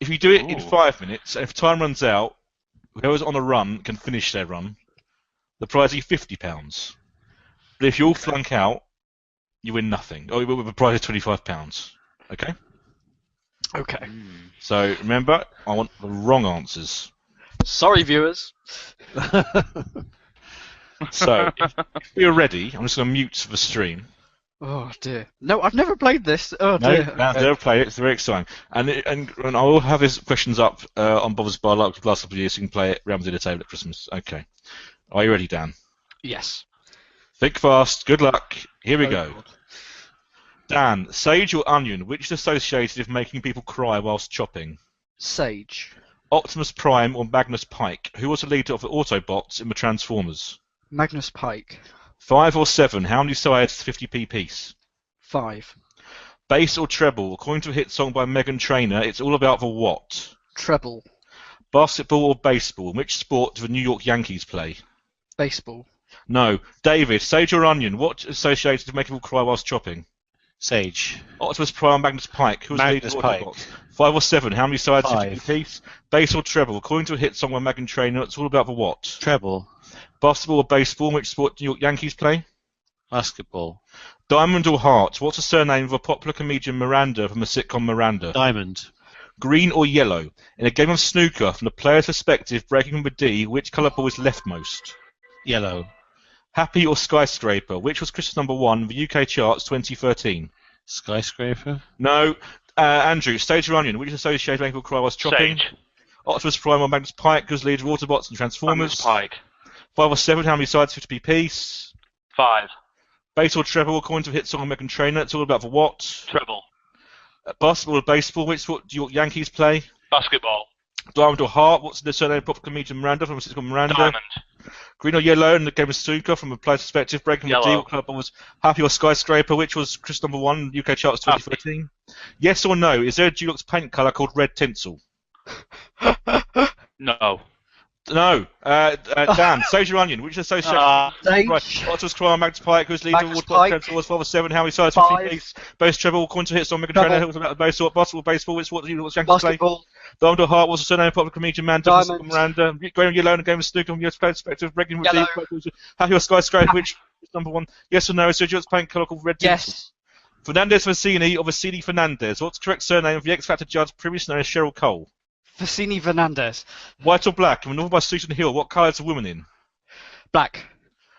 If you do it in 5 minutes, and if time runs out, whoever's on a run can finish their run. The prize is £50. But if you all flunk out, you win nothing. Or the prize is £25. Okay? Okay. So remember, I want the wrong answers. Sorry, viewers. So if you're ready, I'm just going to mute the stream. Oh dear. No, I've never played this. Oh No, dear. I've never played it. It's very exciting. And I will have his questions up on Bob's Bar like the last couple of years, so you can play it around the dinner table at Christmas. Okay. Are you ready, Dan? Yes. Think fast. Good luck. Here we Oh, go. God. Dan, sage or onion, which is associated with making people cry whilst chopping? Sage. Optimus Prime or Magnus Pike? Who was the leader of the Autobots in the Transformers? Magnus Pike. 5 or 7, how many sides is 50p piece? 5. Bass or treble? According to a hit song by Meghan Trainor, it's all about the what? Treble. Basketball or baseball? Which sport do the New York Yankees play? Baseball. No. David, sage or onion, what is associated with making people cry whilst chopping? Sage. Optimus Prime, Magnus Pike. Who's the leader Magnus of Pike. Autobots? 5 or 7, how many sides is 5. 50p piece? Bass or treble? According to a hit song by Meghan Trainor, it's all about the what? Treble. Basketball or baseball? Which sport do New York Yankees play? Basketball. Diamond or heart? What's the surname of a popular comedian Miranda from the sitcom Miranda? Diamond. Green or yellow? In a game of snooker, from the player's perspective, breaking from the D, which colour ball is leftmost? Yellow. Happy or skyscraper? Which was Christmas #1 in the UK charts 2013? Skyscraper. No. Andrew, sage or onion? Which is associated with people cry whilst chopping? Sage. Optimus Prime or Magnus Pike, who's leader of Autobots and Transformers? Magnus Pike. 5 or 7, how many sides 50p piece? 5. Bass or treble? According to a hit song by Meghan Trainor, it's all about the what? Treble. Basketball or baseball? Which sport do New York Yankees play? Basketball. Diamond or heart? What's the surname of popular comedian Miranda from the sitcom Miranda? Diamond. Green or yellow? In the game of snooker, from a player's perspective, breaking the D, Yellow. what colour ball was Happy or skyscraper? Which was Christmas #1 UK charts 2013? Yes or no? Is there a Dulux paint colour called red tinsel? No. No. Dan, sage or onion? Which is associated Sage. Right. Optimus Prime, Magnus Pike, who's leader of Magnus Autobots Pike. Transformers 5 or 7, how many sides 5. 50 piece? Bass treble, according to hits on Meghan Treble. Trainor, who was about the baseball, basketball, baseball, which what do you Yankees play? Basketball. Diamond or heart was the surname of popular comedian Miranda from Diamond. Miranda. Green or yellow in a game of snooker from US player's perspective, breaking with D, Yellow. Happy or skyscraper, which is #1? Yes or no? Is there a Dulux paint colour called red tinsel? Yes. Fernandez Vicini or Vicini Fernandez. What's the correct surname of the X Factor judge previously known as Cheryl Cole? Vicini Fernandez. White or black? In the novel by Susan Hill, what colour is the woman in? Black.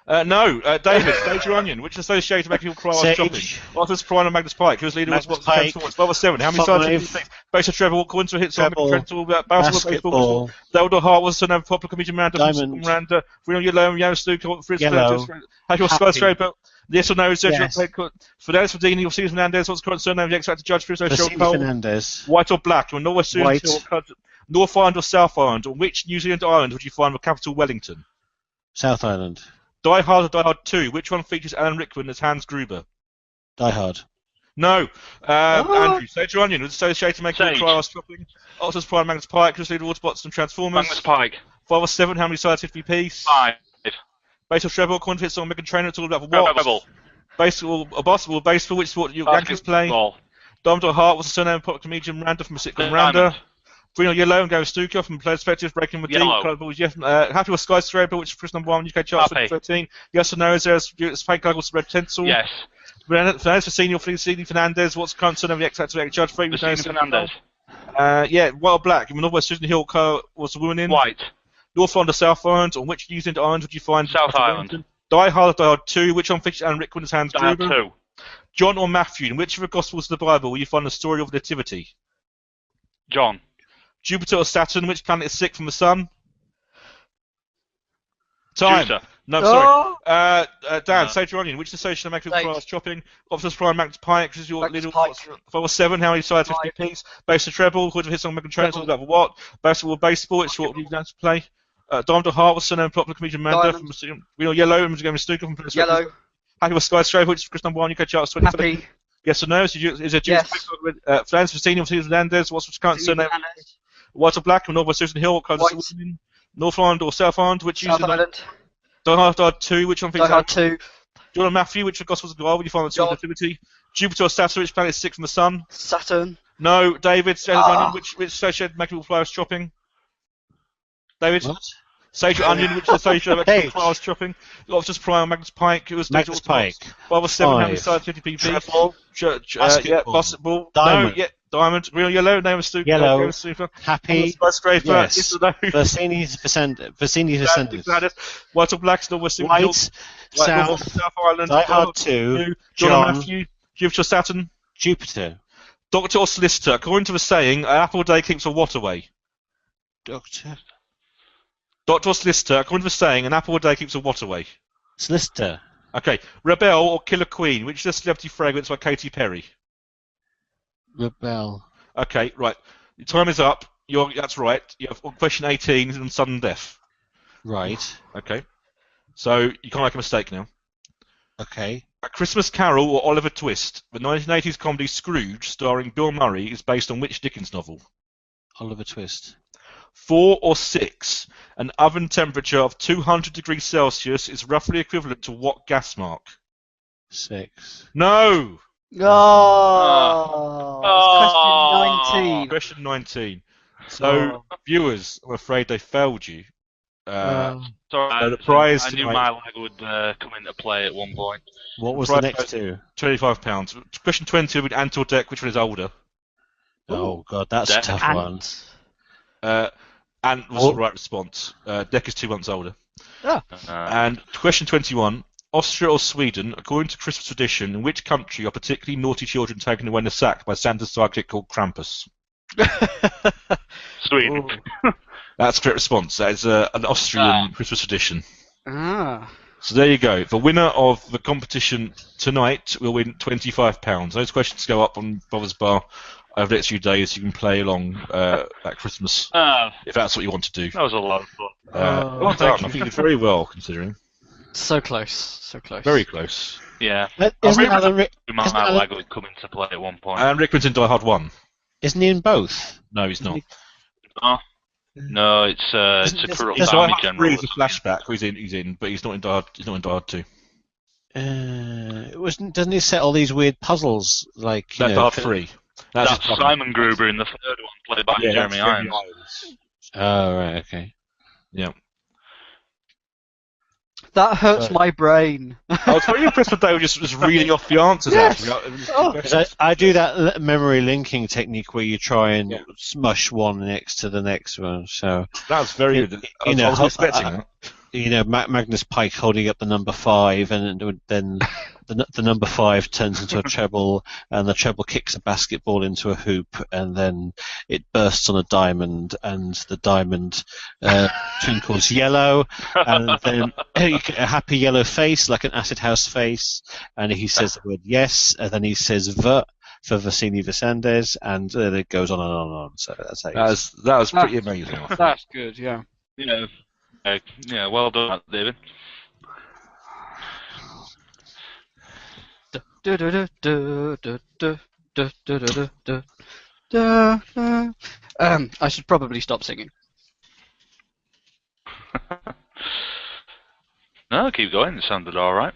No, David, sage or onion, which is associated with making people cry while Sage. shopping? Optimus Prime and Magnus Pike, who's leader of Magnus what's Pike. Transformers 12 or 7, how many sides 5. 50 piece? Bass or treble, according to a hit song, Treble. basketball, baseball, Basketball. Diamond or heart was the name of popular comedian Miranda from Diamond. Miranda. Green or yellow, yellow snooker, frizz, Yellow. Happy or Happy. skyscraper? Yes or no? Is there Yes. Fernandez Ferdini or Susan Fernandez? What's the current surname of the X Factor judge previously known as Cheryl Vicini Cole? Fernandez. White or black? Or North Susan White. Hill, North Island or South Island? On which New Zealand island would you find the capital Wellington? South Island. Die Hard or Die Hard 2? Which one features Alan Rickman as Hans Gruber? Die Hard. No. Andrew, sage or onion was associated with making Sage. people cry while shopping. Optimus Prime, Magnus Pike, who's leader of Autobots and Transformers. Magnus Pike. 5 or 7, how many sides 50 piece? 5. Bass or treble, according to hits on Meghan Trainor, it's all about the what? Treble. Basketball, baseball, which sport your Yankees play? Basketball. Diamond or heart was the surname of popular comedian Miranda from the sitcom Miranda. Diamond. Green or yellow and go snooker from a player's perspective, breaking with D. Yellow. Colour balls, yes. Happy or skyscraper, which is Christmas #1 UK charts Happy. 2013. Yes or no? Is there a fake colour called red tinsel? Yes. Fernandez Vicini or Vicini Fernandez. What's the current surname of the X Factor judge? Vicini Fernandez. Yeah, white or black. In the Northwest Susan Hill colour was the woman in? White. North Island or South Island? On which New Zealand island would you find? South Island. Die Hard or Die Hard 2? Which one features Alan Rickman as Hans Die Hard Gruber? 2. John or Matthew? In which of the Gospels of the Bible will you find the story of the Nativity? John. Jupiter or Saturn? Which planet is sick from the sun? Time. Jupiter. No, Oh! sorry. Dan, Sage or Onion, which association of Magnus Price chopping? Optus Prime, Magnus Pike, which is your Magnus little Pike. 4-7, how many sides, 50 Pike. piece? Bass and treble, quarter of hits on Megan Trains, all Treble. that for what? Basketball, baseball, it's what you dance to play. Diamond or Heart was surname popular comedian Amanda Diamond. from Real Yellow, and Game Stuka from Prince Yellow. Happy with Skyscraper, which is Chris number 1, UK charts 20. Happy. Yes or no? Is it Yes. Flans for Senior, Hernandez, what's the current surname? White or Black, or North or Susan Hill, White. North Island or South Island, which South usually Island. Die Hard 2, which one Die thinks Hard 2. John and Matthew, which of Gospels of God, would you find on John. activity? Jupiter or Saturn, which planet is 6 from the Sun? Saturn. No, David, Sage or Ah. Onion, which associated Magnus Flowers chopping? David? What? Sage or Onion, which associated Magnus Hey. Flowers chopping? Optus Prime, Magnus Pike, it was Magnus Pike. 5 or 7, how many 5. sides, 50 pp? Treble. Yeah, basketball. Diamond. No, yeah, Diamond. Real Yellow, name of Stuka. Yellow. Name of Stuka. Happy. Skyscraper, Yes. yes or no? Versini's Descendants. White or Black, North or Susan Hill. White. North, South. South Island. Die Hard 2. John John. and Matthew. Jupiter, Saturn. Jupiter. Doctor or solicitor? According to the saying, an apple a day keeps a what away? Doctor. Doctor or solicitor? According to the saying, an apple a day keeps a what away? Solicitor. Okay. Rebel or Killer Queen? Which is a celebrity fragrance by Katy Perry? Rebel. Okay, right. Your time is up. That's right. You have question 18 on sudden death. Right. Okay. So you can't make a mistake now. Okay. A Christmas Carol or Oliver Twist? The 1980s comedy Scrooge, starring Bill Murray, is based on which Dickens novel? Oliver Twist. 4 or 6. An oven temperature of 200 degrees Celsius is roughly equivalent to what gas mark? 6. No! Oh. Oh. It's question 19. Question 19. So, viewers, I'm afraid they failed you. Sorry, the prize I knew tonight- my leg would come into play at one point. What was Right, the next two? £25. Question 20 with Ant or Deck, which one is older? Oh god, that's a Deck. tough one. Ant was the right response. Deck is 2 months older. And question 21. Austria or Sweden, according to Christmas tradition, in which country are particularly naughty children taken away in a sack by Santa's sidekick called Krampus? Sweden. That's the correct response. That is an Austrian Christmas tradition. Ah. So there you go. The winner of the competition tonight will win £25. Those questions go up on Bother's Bar over the next few days. You can play along at Christmas if that's what you want to do. That was a lot of fun. Well done. I think it's very well considering. So close. So close. Very close. Yeah. Isn't remember Alan Rick- My isn't Alan- leg would come into play at one point. And Rickman's in Die Hard 1. Isn't he in both? No, he's not. No, it's a Isn't- corrupt He's army Die general. Hard 3 is a flashback. He's in, but he's not in Die Hard. He's not in Die Hard 2. Doesn't he set all these weird puzzles like? That's Die Hard 3. That's his brother. Simon Gruber in the third one, played by Yeah, Jeremy that's Irons. Oh right, okay. Yeah. That hurts my brain. I was very impressed with Dave just reading off the answers. Yes. Actually. 'Cause I do that memory linking technique where you try and smush one next to the next one. So That was very good. I was expecting that. you know, Magnus Pike holding up the number 5, and then the number 5 turns into a treble, and the treble kicks a basketball into a hoop, and then it bursts on a diamond, and the diamond twinkles yellow, and then you get a happy yellow face, like an acid house face, and he says the word yes, and then he says for Versini Vicendes, and it goes on and on and on. So that's how That was pretty amazing. I think. That's good, yeah. Yeah, well done, David. I should probably stop singing. No, keep going. It sounded all right.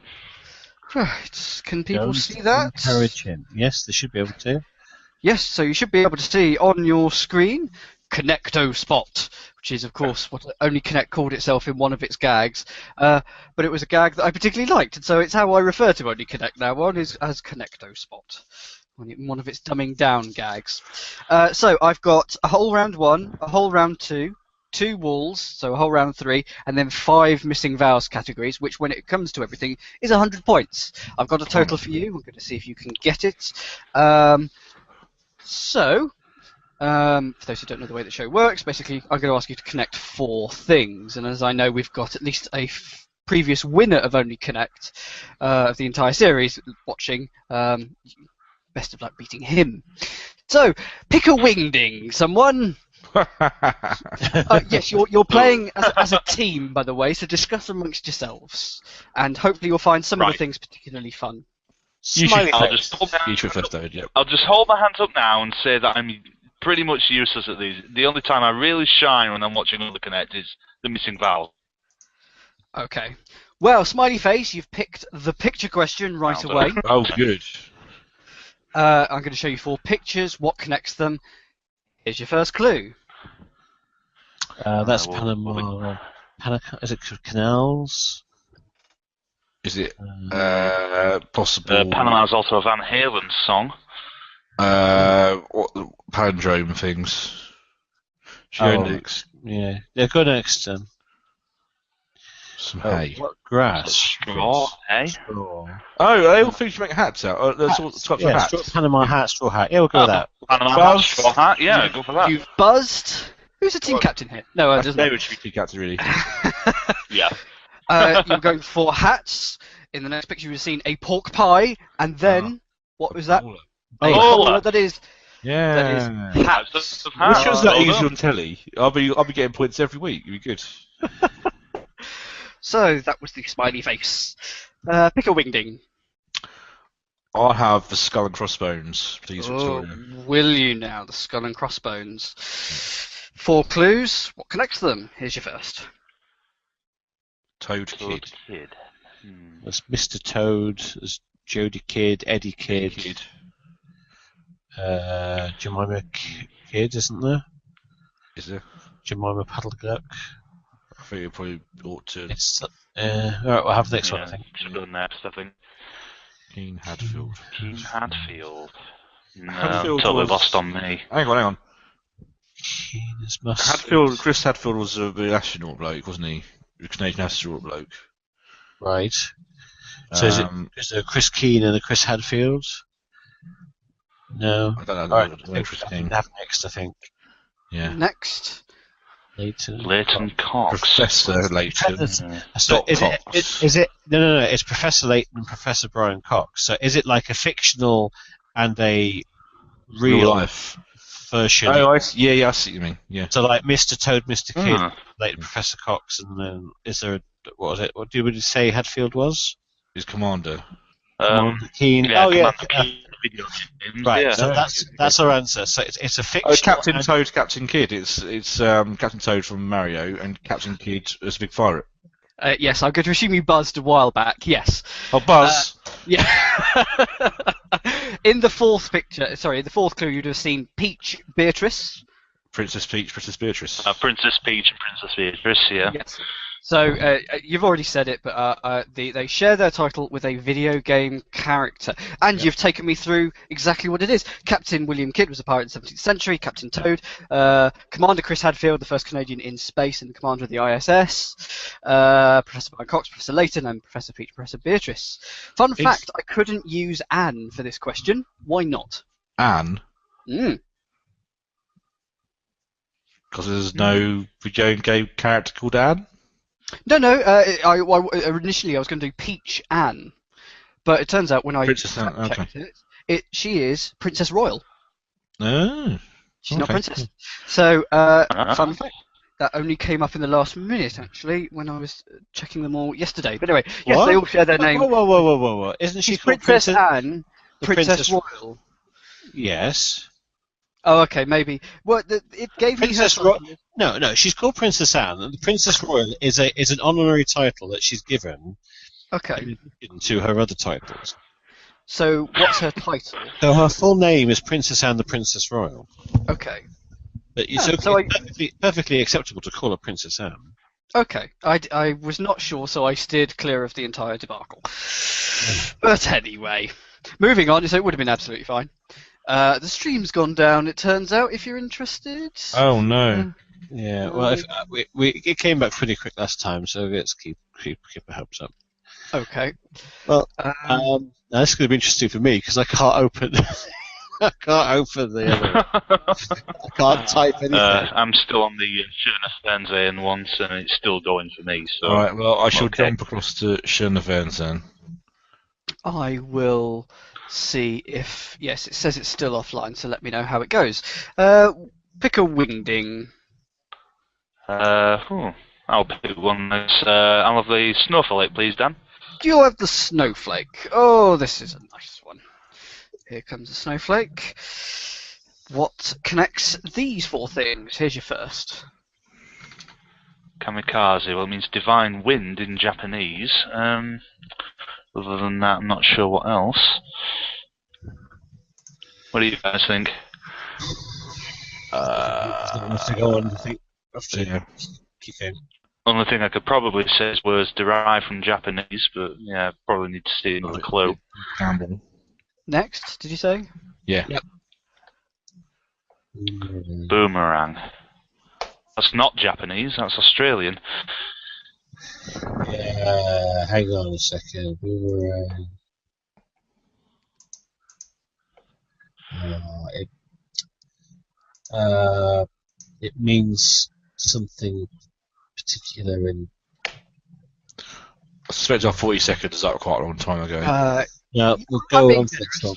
Right. Can people Don't see that? encourage him. Yes, they should be able to. Yes, so you should be able to see on your screen Connecto Spot, which is, of course, what only Connect called itself in one of its gags. But it was a gag that I particularly liked, and so it's how I refer to only Connect now on as Connecto Spot, one of its dumbing down gags. So I've got a whole round 1, a whole round 2, 2 walls, so a whole round 3, and then 5 missing vowels categories, which, when it comes to everything, is 100 points. I've got a total for you. I'm going to see if you can get it. For those who don't know the way the show works, basically I'm going to ask you to connect 4 things, and as I know we've got at least a previous winner of Only Connect of the entire series, watching. Best of luck beating him. So, pick a wingding, someone. Yes, you're playing as a team, by the way, so discuss amongst yourselves. And hopefully you'll find some of the things particularly fun. I'll just hold my hands up now and say that I'm pretty much useless at these. The only time I really shine when I'm watching Only Connect is the missing vowel. Okay. Well, smiley face, you've picked the picture question right away. Oh, good. I'm going to show you 4 pictures. What connects them? Here's your first clue. That's Panama. Is it canals? Is it possible? Panama's also a Van Halen song. What the palindrome things? Geonix. Yeah, go next. Some hay. What grass? Straw, hay? Straw. Oh, they all things you make hats out. There's all types of hats. Straw, Panama hat, straw hat. Yeah, we'll go with that. Panama hat, straw hat. Yeah, go for that. You've buzzed. Who's the team captain here? No, it doesn't. David should be team captain, really. Yeah. You're going for hats. In the next picture, you've seen a pork pie, and then what was that? A bowler. That is. Yeah. That is hats. Which was that easy on telly? I'll be getting points every week. You'll be good. So that was the smiley face. Pick a wingding. I'll have the skull and crossbones, please, Oh, Victoria. will you now? The skull and crossbones. 4 clues. What connects them? Here's your first. Toad Kid. There's Mr. Toad, there's Jody Kid, Eddie Kid, Jemima Kid, isn't there? Is there? Jemima Puddleduck. I think you probably ought to. Alright, we'll have the next one, I think. Should go next, I think. Keen Hadfield. Keen Hadfield. No, Hadfield totally was- lost on me. Hang on. Keen's must. Chris Hadfield was the astronaut bloke, wasn't he? The Canadian astronaut bloke. Right. So is there a Chris Keane and a Chris Hadfield? No. I don't know. Alright, Chris Keane. have next, I think. Yeah. Next. Leighton Cox. Professor Leighton. So is Cox. it? No. It's Professor Leighton and Professor Brian Cox. So is it like a fictional and a real life version? Oh, I see what you mean. Yeah. So like Mr. Toad, Mr. Kid, like Professor Cox, and then is there what was it? What did we say Hadfield was? His commander. Commander Keen. Yeah, Oh yeah. Commander Keen video games. Right. Yeah. So that's our answer. So it's a fictional. Oh, Captain Toad, Captain Kid. It's Captain Toad from Mario and Captain Kid as a big pirate. Yes, I'm going to assume you buzzed a while back. Yes. Oh, Buzz. Yeah. In the 4th picture, the 4th clue, you'd have seen Peach Beatrice. Princess Peach, Princess Beatrice. Princess Peach and Princess Beatrice, yeah. Yes. So you've already said it, but they share their title with a video game character, and you've taken me through exactly what it is. Captain William Kidd was a pirate in the 17th century. Captain Toad, Commander Chris Hadfield, the first Canadian in space and the commander of the ISS. Professor Brian Cox, Professor Leighton, and Professor Peach, Professor Beatrice. Fun fact: I couldn't use Anne for this question. Why not? Anne. Because there's no video game character called Anne. No. Initially, I was going to do Peach Anne, but it turns out when I Princess Anne, checked it, she is Princess Royal. Oh. She's not princess. So, fun fact, that only came up in the last minute, actually, when I was checking them all yesterday. But anyway, yes, What? they all share their name. Whoa. Isn't she She's called Princess Anne, Princess Royal. Yes. Oh, okay, maybe. Well, it gave Princess me her... No, she's called Princess Anne, and the Princess Royal is an honorary title that she's given Okay, to her other titles. so what's her title? So her full name is Princess Anne the Princess Royal. Okay. But it's perfectly acceptable to call her Princess Anne. Okay, I was not sure, so I steered clear of the entire debacle. But anyway, moving on, so it would have been absolutely fine. The stream's gone down, it turns out, if you're interested. Oh no. Yeah, well, it came back pretty quick last time, so let's keep our hopes up. Okay. Well, now this is going to be interesting for me because I can't open I can't open the other. I can't type anything. I'm still on the Schöne one, and it's still going for me. So. All right. Well, I shall jump across to Schöne then. I will see if... Yes, it says it's still offline, so let me know how it goes. Pick a wingding. I'll pick one that's... I'll have the snowflake, please, Dan. You'll have the snowflake. Oh, this is a nice one. Here comes the snowflake. What connects these four things? Here's your first. Kamikaze. Well, it means divine wind in Japanese. Other than that, I'm not sure what else. What do you guys think? To go on, I think. Keep going. Only thing I could probably say is words derived from Japanese, but yeah, probably need to see another clue. Next, did you say? Yeah. Yep. Boomerang. That's not Japanese, that's Australian. Hang on a second. Boomerang. It means something particular in. I suspect our 40 seconds is up quite a long time ago. Yeah, we'll go on for this one.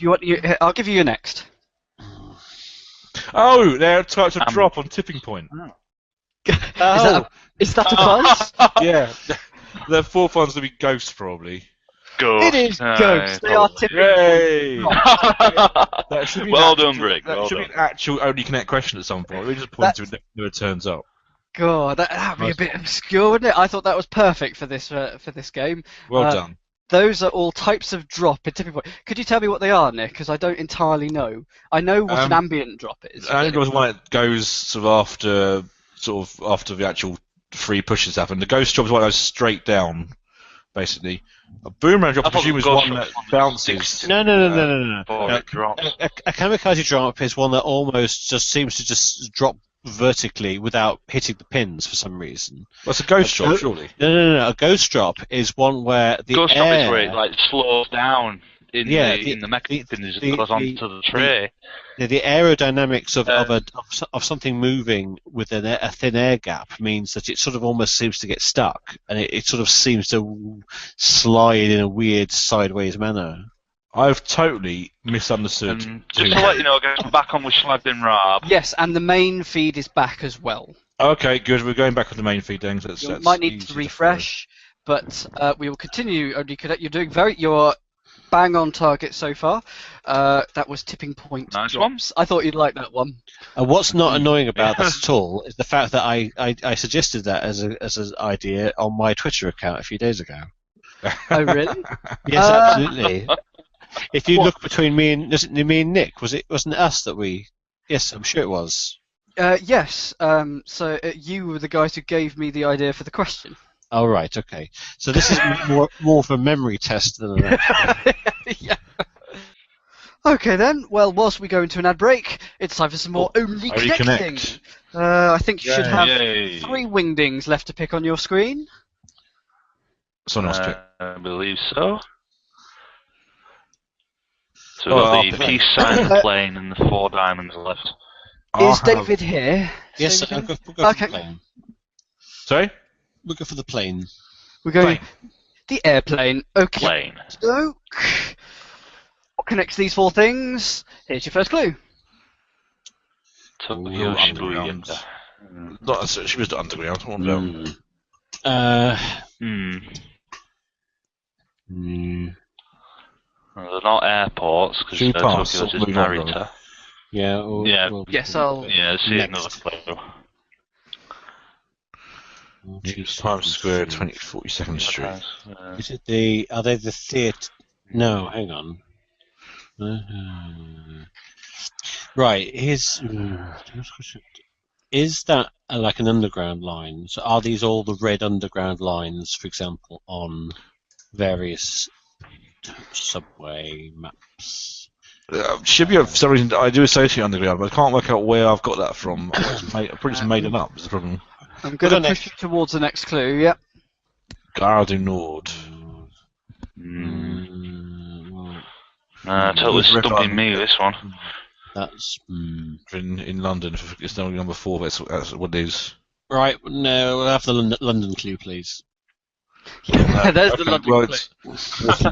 I'll give you your next. Oh, there are types of drop on tipping point. Is that a buzz? Yeah. The fourth one's to be ghost, probably. Ghost. It is ghost. They are tipping Yay! point. Well done, Brig. That should be an actual only connect question at some point. We just point to it never turns up. God, that'd be a bit obscure, wouldn't it? I thought that was perfect for this game. Well done. Those are all types of drop in tipping point. Could you tell me what they are, Nick? Because I don't entirely know. I know what an ambient drop is. Ambient was one that goes sort of after the actual three pushes happen. The ghost drop is one that goes straight down, basically. A boomerang drop, I presume, is one that bounces. No. A kamikaze drop is one that almost just seems to just drop vertically without hitting the pins for some reason. Well, it's a ghost drop, surely. No. A ghost drop is one where the ghost air... drop is where it like slows down in the mechanism as it goes onto the tray. The aerodynamics of something moving within a thin air gap means that it sort of almost seems to get stuck, and it sort of seems to slide in a weird sideways manner. I've totally misunderstood. Just to let you know, guys, I'm back on with Schlag and Raab. Yes, and the main feed is back as well. Okay, good. We're going back on the main feed then. You might need to refresh, but we will continue. You're bang on target so far. That was tipping point. Nice drops. I thought you'd like that one. And what's not annoying about this at all is the fact that I suggested that as an idea on my Twitter account a few days ago. Oh really? Yes, absolutely. If you look between me and Nick, wasn't it us that we? Yes, I'm sure it was. Yes. So you were the guys who gave me the idea for the question. Oh right, okay. So this is more of a memory test than an actual. Yeah. Okay then. Well, whilst we go into an ad break, it's time for some more only connecting. I think you should have 3 wingdings left to pick on your screen. Someone else pick. I believe so. So we've got the peace sign plane and the 4 diamonds left. Is David here? Yes, we'll go for the plane. Sorry? We'll go for the plane. We're going the airplane. Okay. Plane. What connects these 4 things? Here's your first clue. Tokyo Shibuya. She was the underground. Well, they're not airports because Tokyo's is Narita. Yes, I'll. Yeah, see another clue. Times Square, 42nd Street. Is it are they the theatre? No, hang on. Right, is that like an underground line? So are these all the red underground lines, for example, on various subway maps? Shibuya, for some reason, I do associate underground, but I can't work out where I've got that from. I pretty just made it up, is the problem. I'm going to push you towards the next clue, yep. Gare du Nord. Totally stumping me, this one. That's in London. It's only number 4. That's what it is. right. No, we'll have the London clue, please. There's the London clue.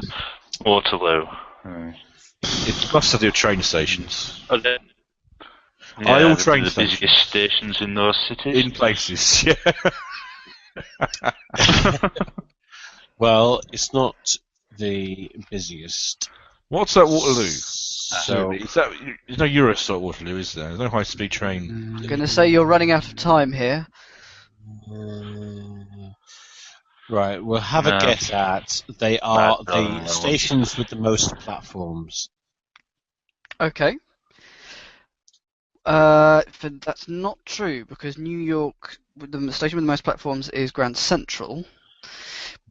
Waterloo. It must have to do with train stations. Okay. Are all the train busiest stations in those cities? In places, yeah. Well, it's not the busiest. What's that Waterloo? So There's no Eurostar Waterloo, is there? There's no high-speed train. I'm going to say you're running out of time here. right, we'll have a guess at they are the stations with the most platforms. Okay. That's not true because New York, the station with the most platforms is Grand Central.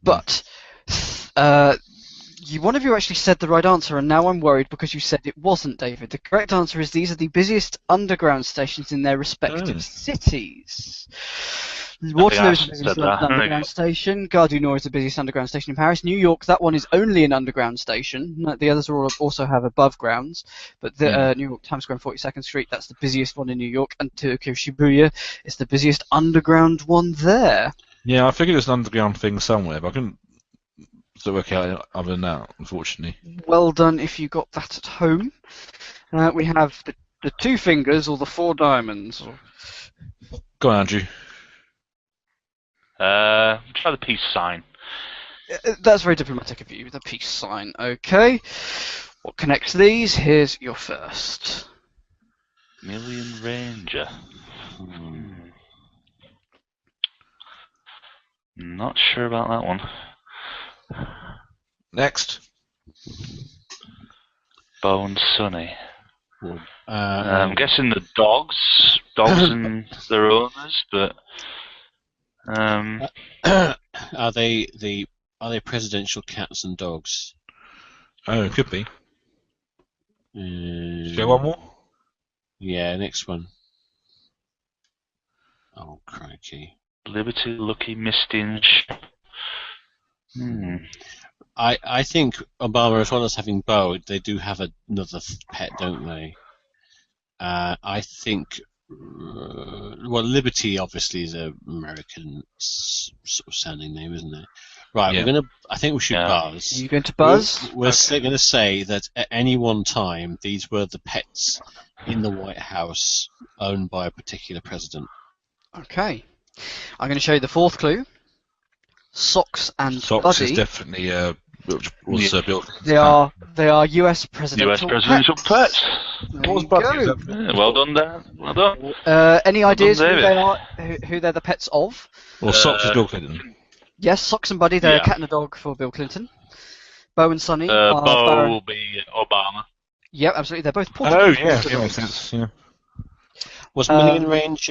But one of you actually said the right answer, and now I'm worried because you said it wasn't, David. The correct answer is these are the busiest underground stations in their respective cities. Waterloo is the busiest London underground station. Gare du Nord is the busiest underground station in Paris. New York, that one is only an underground station. The others also have above grounds. But the New York Times Square and 42nd Street, that's the busiest one in New York. And Tokyo Shibuya is the busiest underground one there. Yeah, I figured there's an underground thing somewhere, but I couldn't work out other than that, unfortunately. Well done if you got that at home. We have the 2 fingers or the 4 diamonds. Go on, Andrew. Try the peace sign. That's very diplomatic of you, the peace sign. Okay. What connects these? Here's your first. Million Ranger. Not sure about that one. Next. Bone Sunny. I'm Um, guessing the dogs and their owners, but are they presidential cats and dogs? Oh, it could be. Should we go one more? Yeah, next one. Oh, crikey. Liberty, Lucky, Misty, and I think Obama, as well as having Bo, they do have another pet, don't they? I think, well, Liberty obviously is an American sort of sounding name, isn't it? Right, Yeah. I think we should buzz. Are you going to buzz? We're going to say that at any one time, these were the pets in the White House owned by a particular president. Okay. I'm going to show you the 4th clue. Socks and Socks Buddy. is definitely built. They are US presidential pets. There you go. Well done, Dan. Well done. Any ideas who David. they are? Who they're the pets of? Well, Socks is Bill Clinton. Yes, Socks and Buddy. They're Yeah. a cat and a dog for Bill Clinton. Bo and Sonny. Bo will be Obama. Yep, absolutely. They're both Oh, Portuguese. yeah, that makes sense. Yeah. Was Million Range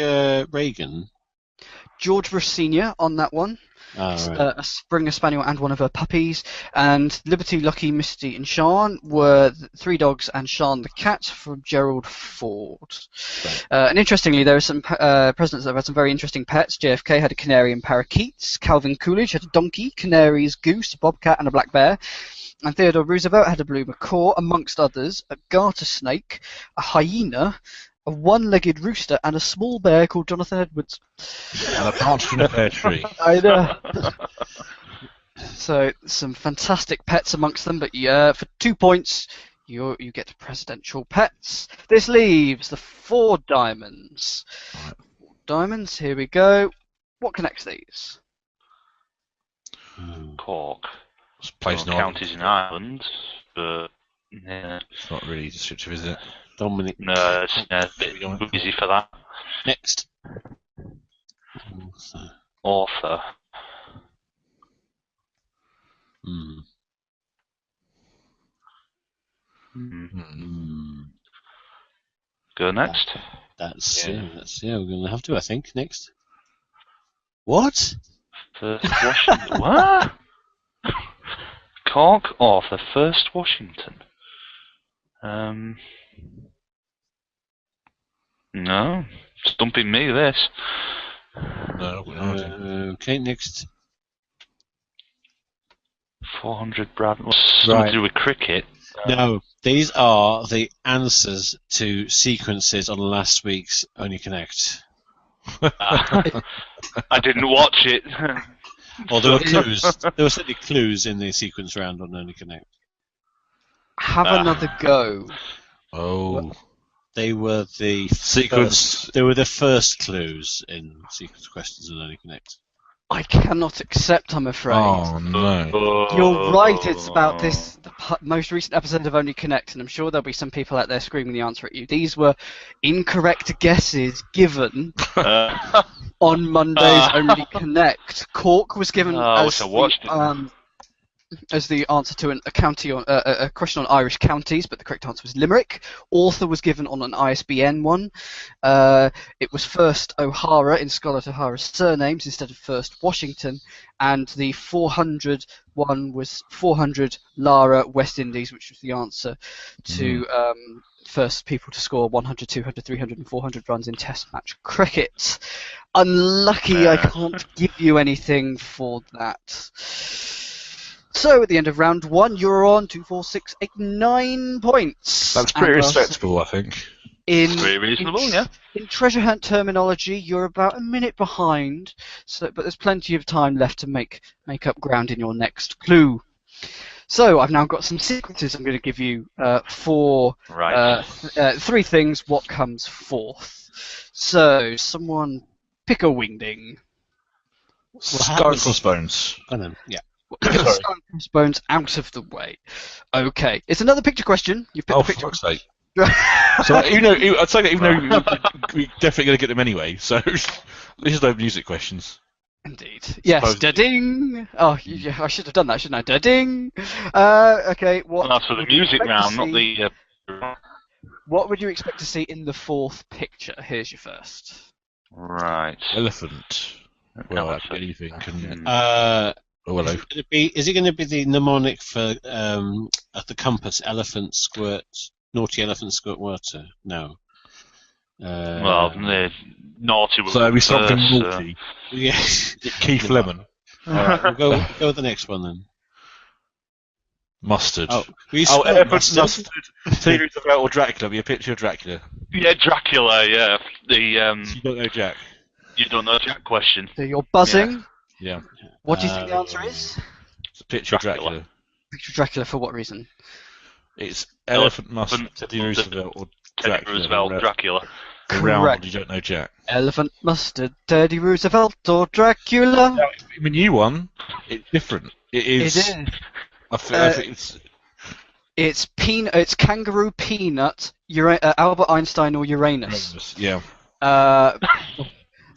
Reagan? George Bush Sr. on that one. Oh, right. A Springer Spaniel and one of her puppies. And Liberty, Lucky, Misty, and Sean were 3 dogs and Sean the cat from Gerald Ford. Right. And interestingly, there are some presidents that have had some very interesting pets. JFK had a canary and parakeets. Calvin Coolidge had a donkey, canaries, goose, a bobcat, and a black bear. And Theodore Roosevelt had a blue macaw, amongst others, a garter snake, a hyena, a one-legged rooster, and a small bear called Jonathan Edwards. And a partridge in a pear tree. I know. So some fantastic pets amongst them, but for 2 points, you get presidential pets. This leaves the 4 diamonds. Right. Diamonds. Here we go. What connects these? Cork. It's a place in Counties in Ireland, but yeah. It's not really descriptive, is it? Dominic. No, it's a bit busy for that. Next. Author. Go next. That's we're gonna have to, I think. Next. What? First Washington. What? Cork author, First Washington. No, stumping me this. No, Okay, next. 400 Brad. Something to do with cricket. No, these are the answers to sequences on last week's Only Connect. I didn't watch it. Or there were clues. There were certainly clues in the sequence round on Only Connect. Have another go. Oh. They were the Sequence. They were the first clues in sequence questions on Only Connect. I cannot accept, I'm afraid. Oh, no. You're right, it's about the most recent episode of Only Connect, and I'm sure there'll be some people out there screaming the answer at you. These were incorrect guesses given on Monday's Only Connect. Cork was given as the answer to a question on Irish counties, but the correct answer was Limerick. Author was given on an ISBN one. It was first O'Hara in Scarlett O'Hara's surnames instead of first Washington, and the 400 one was 400 Lara West Indies, which was the answer to first people to score 100, 200, 300 and 400 runs in Test match cricket. Unlucky, I can't give you anything for that. So, at the end of round 1, you're on 2, 4, 6, 8, 9 points. That's pretty respectable, I think. Pretty reasonable, yeah. In treasure hunt terminology, you're about a minute behind, but there's plenty of time left to make up ground in your next clue. So, I've now got some sequences. I'm going to give you 3 things. What comes fourth? So, someone pick a wingding. Skull and crossbones. Yeah. Skull and crossbones out of the way. Okay, it's another picture question. You've picked a picture. For fuck's sake. So even though we're definitely going to get them anyway, so this is no music questions. Indeed. Yes. Da-ding. Oh, yeah, I should have done that, shouldn't I? Da-ding. Okay. What? That's for the music round, not the. What would you expect to see in the fourth picture? Here's your first. Right. Elephant. Well, anything can. Is it going to be the mnemonic for at the compass? Elephant squirt, naughty elephant squirt water. No. Well, the naughty. So we start with naughty. Yes. Keith Lemon. All right, we'll go with the next one then. Mustard. Elephant mustard. Telly Roosevelt or Dracula? Be a picture of Dracula. Yeah, Dracula. Yeah. So you don't know Jack. You don't know Jack question. So you're buzzing. Yeah. What do you think the answer is? It's a picture of Dracula. Picture of Dracula for what reason? It's Elephant Mustard, Teddy Roosevelt or Dracula. Teddy Roosevelt, Dracula. Correct. You don't know Jack. Elephant Mustard, Teddy Roosevelt or Dracula? Now, the new one, it's different. It is. It is. I think it's. It's Kangaroo Peanut, Albert Einstein or Uranus. Yeah.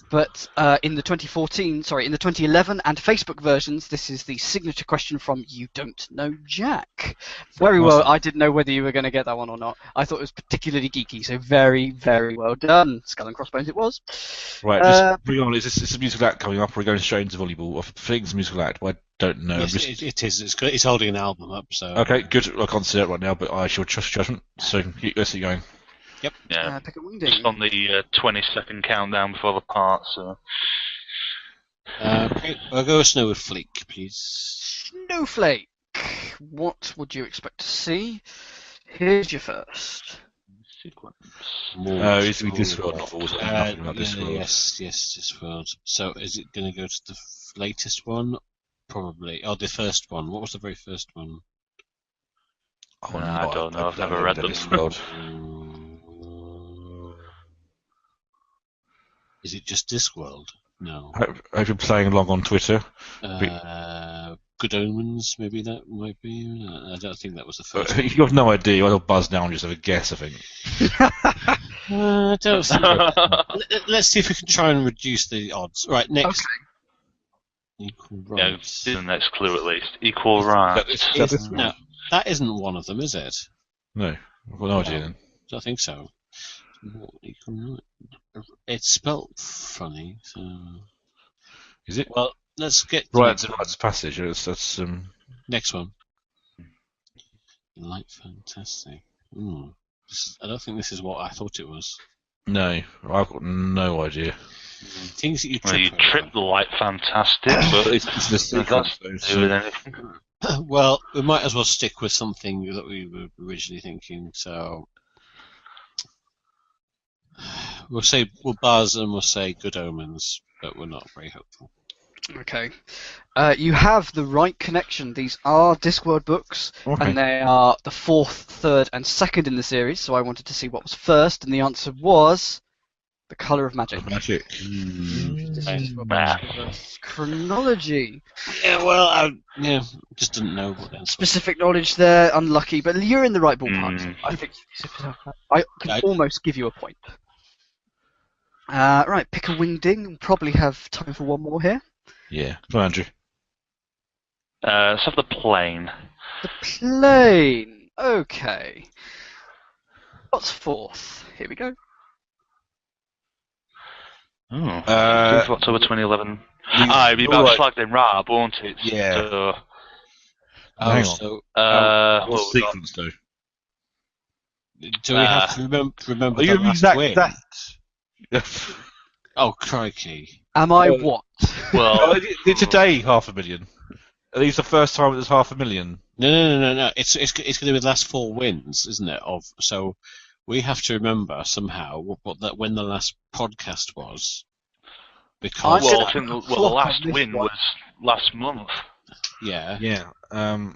But in the 2011 and Facebook versions, this is the signature question from You Don't Know Jack. Very well. I didn't know whether you were going to get that one or not. I thought it was particularly geeky, so very, very well done. Skull and Crossbones it was. Right, just bring on. Is this a musical act coming up, or are we going straight into volleyball? I think it's a musical act, but I don't know. Yes, it is. It's holding an album up, so... Okay, good. I can't see it right now, but I shall trust your judgment. So let's keep going. Yep. Yeah. Pick a wingding. Just on the 20-second countdown before the part, so... Okay, I'll go Snowflake, please. Snowflake. What would you expect to see? Here's your first. Sequence. Is it Discworld novels? Nothing like Discworld. Yes, Discworld. So is it going to go to the latest one? Probably. Oh, the first one. What was the very first one? Oh, no, I don't know. I've never read them. Discworld. Is it just Discworld? No. I've been playing along on Twitter. Good Omens, maybe that might be. I don't think that was the first one. You have no idea. I'll buzz now and just have a guess, I think. I don't think. Let's see if we can try and reduce the odds. Right, next. Okay. Equal rights. Yeah, the next clue at least. Equal rights. No, that isn't one of them, is it? No. I've got no idea then. I don't think so. It's spelt funny, so... Is it? Well, let's get... Rights and Rights of Passage. That's Next one. Light Fantastic. I don't think this is what I thought it was. No, I've got no idea. Things that you trip the Light Fantastic, but it's the sequence. do with anything. Well, we might as well stick with something that we were originally thinking. So we'll buzz and we'll say good omens, but we're not very hopeful. Okay. You have the right connection. These are Discworld books, and they are the 4th, 3rd, and 2nd in the series. So I wanted to see what was first, and the answer was The Colour of Magic. Chronology. Yeah, well, I just didn't know what else. Specific knowledge there, unlucky, but you're in the right ballpark. I think I can almost give you a point. Right, pick a wingding. We'll probably have time for one more here. Yeah, come on, Andrew. Let's have the plane. The plane. Okay. What's 4th? Here we go. Oh, 5th of October 2011. It'd be about Schlag and Raab, won't it? Yeah. So, Hang on. So, what's the sequence, though? do we have to remember Are you the last exact win? that? Oh, crikey. Am I what? well, It's a day, 500,000. Are these the first time it was 500,000? No. It's going to be the last 4 wins, isn't it? So we have to remember somehow when the last podcast was. Because the last win was last month. Yeah. Yeah. I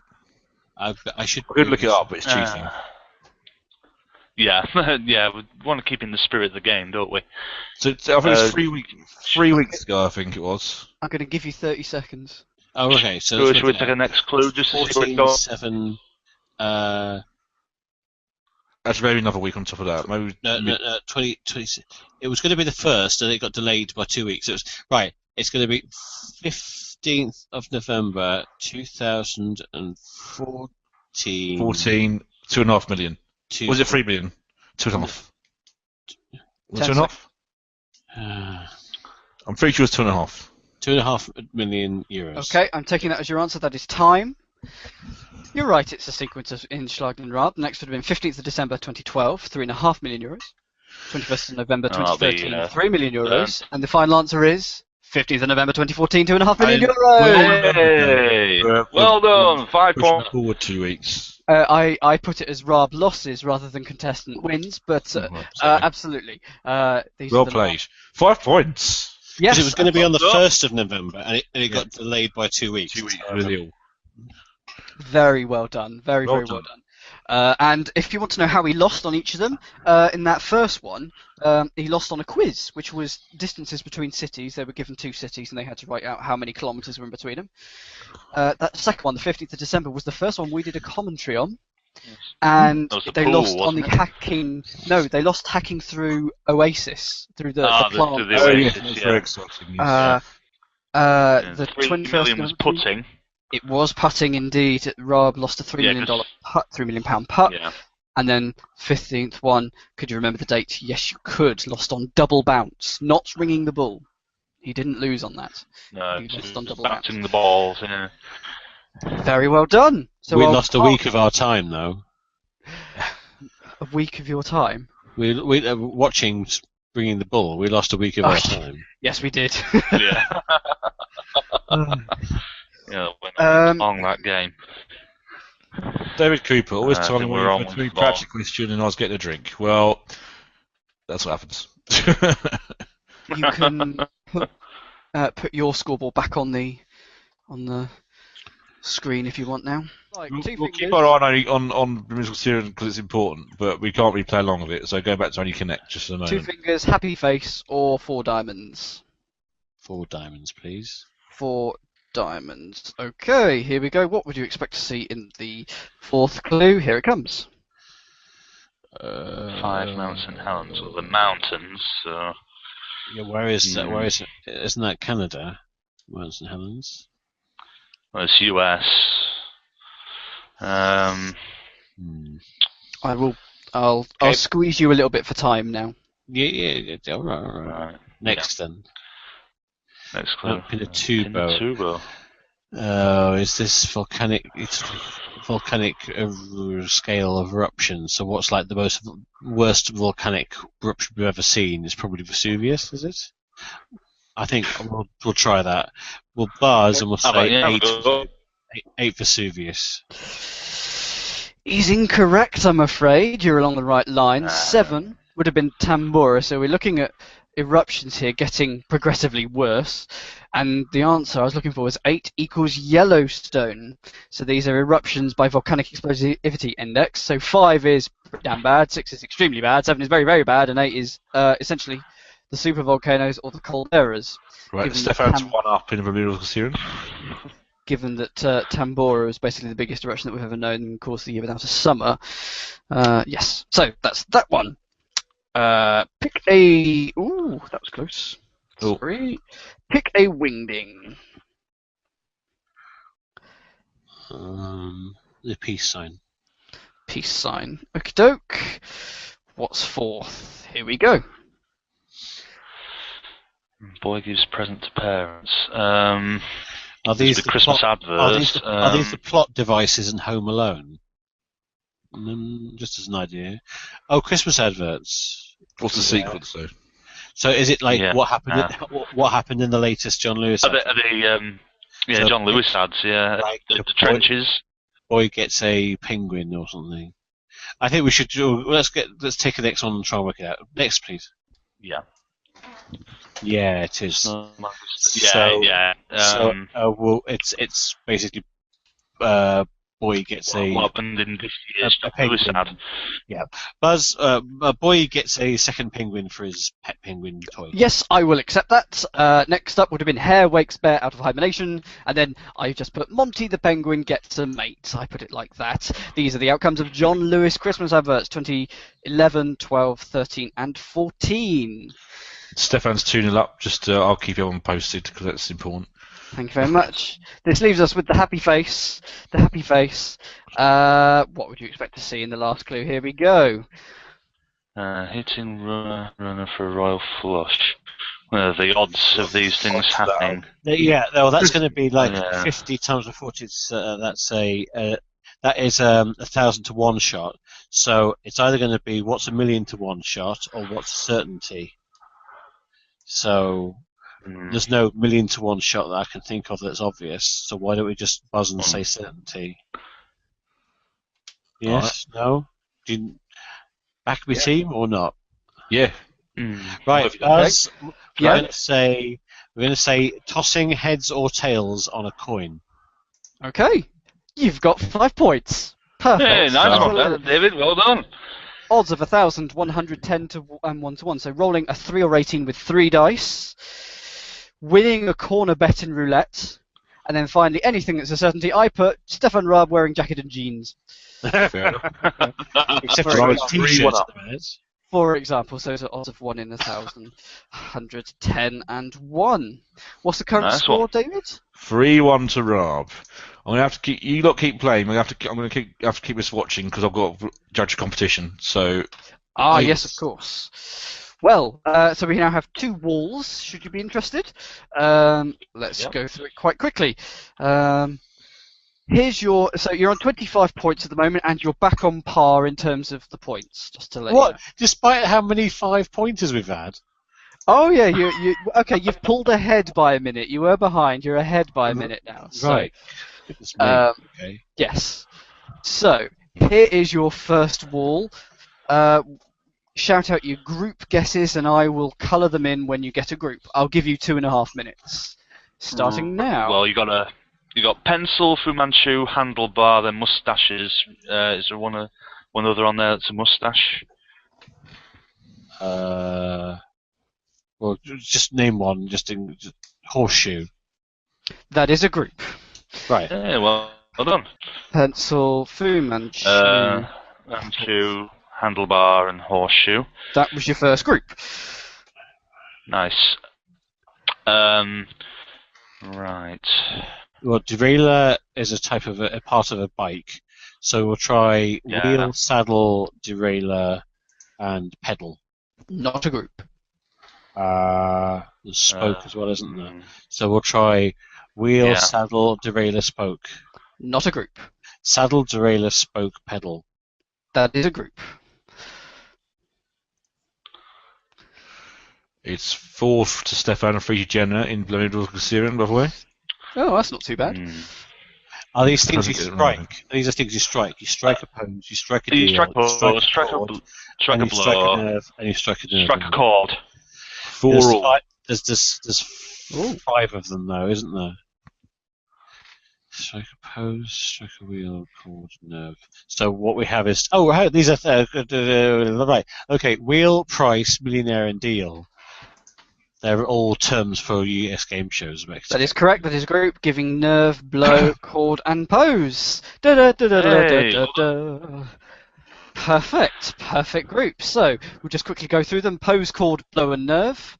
should. I could look it up, but it's cheating. Yeah, we want to keep in the spirit of the game, don't we? So I think it's 3 weeks ago, I think it was. I'm going to give you 30 seconds. Oh, okay. So should we take a next clue just to see where it goes? 14-7. Actually, maybe another week on top of that. Maybe 20. It was going to be the first, and it got delayed by 2 weeks. Right. It's going to be 15th of November, 2014. 14, 2.5 million. Was it 3 million? 2.5. Was it 2.5? I'm pretty sure it's 2.5. 2.5 million euros. Okay, I'm taking that as your answer. That is time. You're right, it's a sequence in Schlag and Raab. Next would have been 15th of December 2012, 3.5 million euros. 21st of November 2013, 3 million euros. And the final answer is 15th of November 2014, 2.5 million euros. Hey! Well done, 5 points. Forward 2 weeks. I put it as Raab losses rather than contestant wins, but absolutely. Well played. 5 points. Yes, it was going to be on the 1st of November, and it got delayed by 2 weeks. 2 weeks. Really. Very well done. Very well done. And if you want to know how he lost on each of them, in that first one, he lost on a quiz, which was distances between cities. They were given 2 cities, and they had to write out how many kilometres were in between them. That second one, the 15th of December, was the first one we did a commentary on. And they lost on the hacking. No, they lost hacking through Oasis, through the plant. The Oasis, very exciting. The 3 million was putting. It was putting indeed. Raab lost a $3 million putt, £3 million putt. Yeah. And then 15th one, could you remember the date? Yes, you could. Lost on double bounce, not ringing the ball. He didn't lose on that. No, he lost on double bouncing bounce. the balls. Yeah. Very well done. So we lost a week of our time, though. A week of your time? We watching bringing the ball. We lost a week of our time. Yes, we did. Yeah. Yeah, on that game. David Cooper always told me we practice question and I was getting a drink. Well, that's what happens. You can put your scoreboard back on the screen if you want now. Like, we'll keep our eye on musical theory because it's important, but we can't really play along with it. So go back to only connect just a moment. 2 fingers, happy face, or 4 diamonds. 4 diamonds, please. 4 diamonds. Okay, here we go. What would you expect to see in the 4th clue? Here it comes. 5 Mount St. Helens, or the mountains. Yeah, where is that? Where is it? Isn't that Canada? Mount St. Helens. Well, it's US. I'll squeeze you a little bit for time now. Yeah. All right. Next then. Next clue. Pinatubo. Oh, is this volcanic? It's volcanic scale of eruption. So what's like the worst volcanic eruption we've ever seen? Is probably Vesuvius, is it? I think we'll try that. We'll buzz and we'll say 8. 8 Vesuvius. He's incorrect, I'm afraid. You're along the right line. 7 would have been Tambora, so we're looking at eruptions here getting progressively worse. And the answer I was looking for was 8 equals Yellowstone. So these are eruptions by volcanic explosivity index. So 5 is pretty damn bad, 6 is extremely bad, 7 is very, very bad, and 8 is essentially the supervolcanoes or the calderas. Right, Stefan's one up in Bermuda Serum. Given that Tambora is basically the biggest eruption that we've ever known in the course of the year without a summer. Yes, so that's that one. Pick a... Ooh, that was close. Ooh. Sorry. Pick a wingding. The peace sign. Peace sign. Okie doke. What's 4th? Here we go. Boy gives present to parents. Are these the Christmas adverts? Are these the plot devices in Home Alone? Just as an idea. Oh, Christmas adverts. What's the sequence, though? So is it like what happened? What happened in the latest John Lewis? So John Lewis ads. Yeah, like the trenches. Boy gets a penguin or something. I think we should do. Let's take the next one and try and work it out. Next, please. Yeah. Yeah, it is. Yeah. Well, it's basically Boy gets what happened in this year's Lewis ad. Yeah, Boy gets a second penguin for his pet penguin toy. Yes, I will accept that. Next up would have been Hare wakes bear out of hibernation, and then I just put Monty the penguin gets a mate. I put it like that. These are the outcomes of John Lewis Christmas adverts 2011, 12, 13, and 14. Stefan's 2-0 up. Just I'll keep you on posted because that's important. Thank you very much. This leaves us with the happy face. The happy face. What would you expect to see in the last clue? Here we go. Hitting runner for a royal flush. Well, the odds of these things happening. Yeah, well, that's going to be like 50 times the 40. That is 1,000 to 1 shot. So it's either going to be what's a million to 1 shot or what's certainty. So there's no million to 1 shot that I can think of that's obvious. So why don't we just buzz and say certainty? Yes? Right. No? Do you back my team or not? Yeah. Right. Buzz. We're going to say tossing heads or tails on a coin. Okay. You've got 5 points. Perfect. Hey, nice one, David. Well done. Odds of 1,000, 110 to 1 to 1. So rolling a 3 or 18 with 3 dice, winning a corner bet in roulette, and then finally anything that's a certainty. I put Stefan Raab wearing jacket and jeans. Fair enough. Except for his t-shirt at the minute. For example, so it's odds of 1 in 1,000, 110 and 1. What's the current score, David? 3-1 to Raab. I'm gonna have to keep you lot keep playing. I'm gonna have to keep us watching because I've got to judge the competition. So. Yes, of course. Well, so we now have 2 walls. Should you be interested? Let's go through it quite quickly. Here's your. So you're on 25 points at the moment, and you're back on par in terms of the points. Just to let you know. Despite how many 5-pointers we've had. Oh yeah, you okay? You've pulled ahead by a minute. You were behind. You're ahead by a minute now. So, right. Okay. Yes. So here is your first wall. Shout out your group guesses, and I will colour them in when you get a group. I'll give you 2.5 minutes. Starting now. Well, you got pencil, Fu Manchu, handlebar, then mustaches. Is there one other on there that's a mustache? Well, just name one. Just horseshoe. That is a group. Right. Yeah, well done. Pencil, Fu Manchu. Manchu, handlebar, and horseshoe. That was your first group. Nice. Right. Well, derailleur is a part of a bike. So we'll try wheel, saddle, derailleur, and pedal. Not a group. There's spoke as well, isn't there? So we'll try wheel, saddle, derailleur, spoke. Not a group. Saddle, derailleur, spoke, pedal. That is a group. It's 4 to Stefan and 3 to Jenna in Bermuda Serum, by the way. Oh, that's not too bad. Are these things you Doesn't get it strike? wrong. These are things you strike. You strike a pose, you strike a You deal, strike a blow, strike a chord, strike a and you strike a blow, nerve, and you strike a nerve. strike a chord. Four all. There's Ooh. 5 of them though, isn't there? Strike a pose, strike a wheel, chord, nerve. So what we have is these are right. Okay, wheel, price, millionaire, and deal. They're all terms for US game shows. That is correct. That is a group giving nerve, blow, chord, and pose. Da, da, da, da, da, da, da, da. Perfect. Perfect group. So we'll just quickly go through them. Pose, chord, blow, and nerve.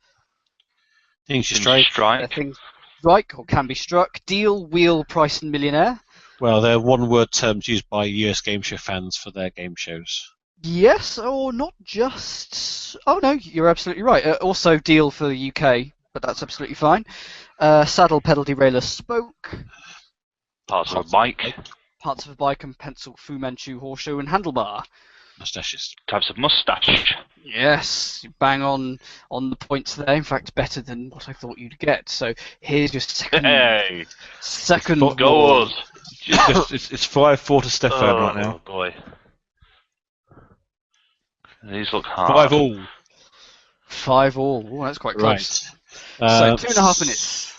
Things you strike. They're things strike or can be struck. Deal, wheel, price, and millionaire. Well, they're one-word terms used by US game show fans for their game shows. Yes, or not just. Oh no, you're absolutely right. Also deal for the UK, but that's absolutely fine. Saddle, pedal, derailleur, spoke. Parts of a bike. Parts of a bike and pencil, Fu Manchu, horseshoe, and handlebar. Mustaches. Types of mustache. Yes, you bang on the points there. In fact, better than what I thought you'd get. So here's your second. Hey, Second. go us. It's 5-4 to Stefan right now. Oh boy. These look hard. 5 all. 5 all. Ooh, that's quite close. Right. So 2.5 minutes.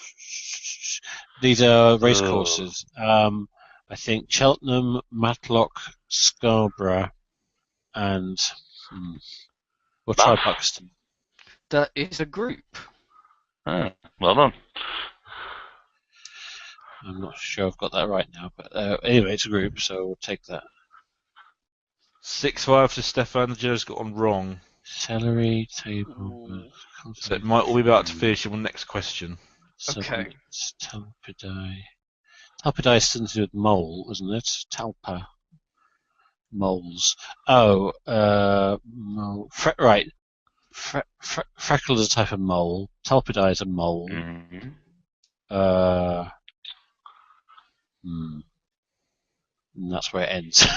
These are race courses. I think Cheltenham, Matlock, Scarborough, and we'll try Buxton. That is a group. Oh, well done. I'm not sure I've got that right now, but anyway, it's a group, so we'll take that. 6-5 to Stefan. Joe's got one wrong. Celery, table, So it might all be about to finish in the next question. Okay. Talpidae. Talpidae is something to do with mole, isn't it? Talpa. Moles. Oh, mole. Right. Freckle is a type of mole. Talpidae is a mole. Mm-hmm. And that's where it ends.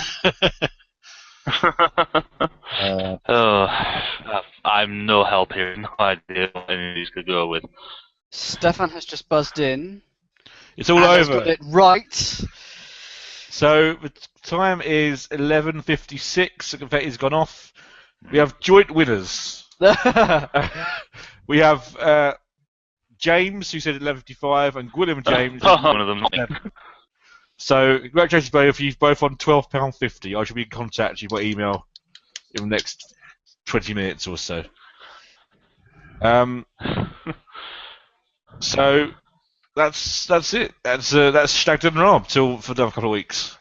I'm no help here. No idea what any of these could go with. Stefan has just buzzed in. It's all and has over. got it right. So the time is 11:56. The confetti's gone off. We have joint winners. We have James, who said 11:55, and Gwilym James. One of them. So congratulations both. You've both on £12.50. I shall be in contact with you by email in the next 20 minutes or so. So that's it. That's Schlag and Raab till for another couple of weeks.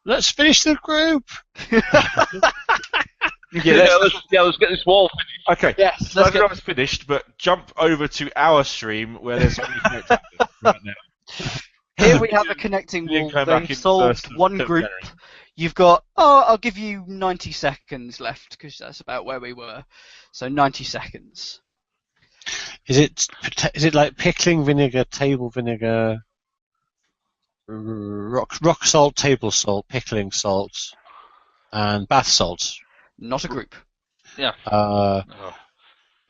Let's finish the group. Let's get this wall finished. Okay. Yes, So Raab's finished, but jump over to our stream where there's only connected right now. Here we have a connecting wall. They've solved one group. You've got, I'll give you 90 seconds left, because that's about where we were. So 90 seconds. Is it like pickling vinegar, table vinegar, rock salt, table salt, pickling salt, and bath salt? Not a group. Yeah.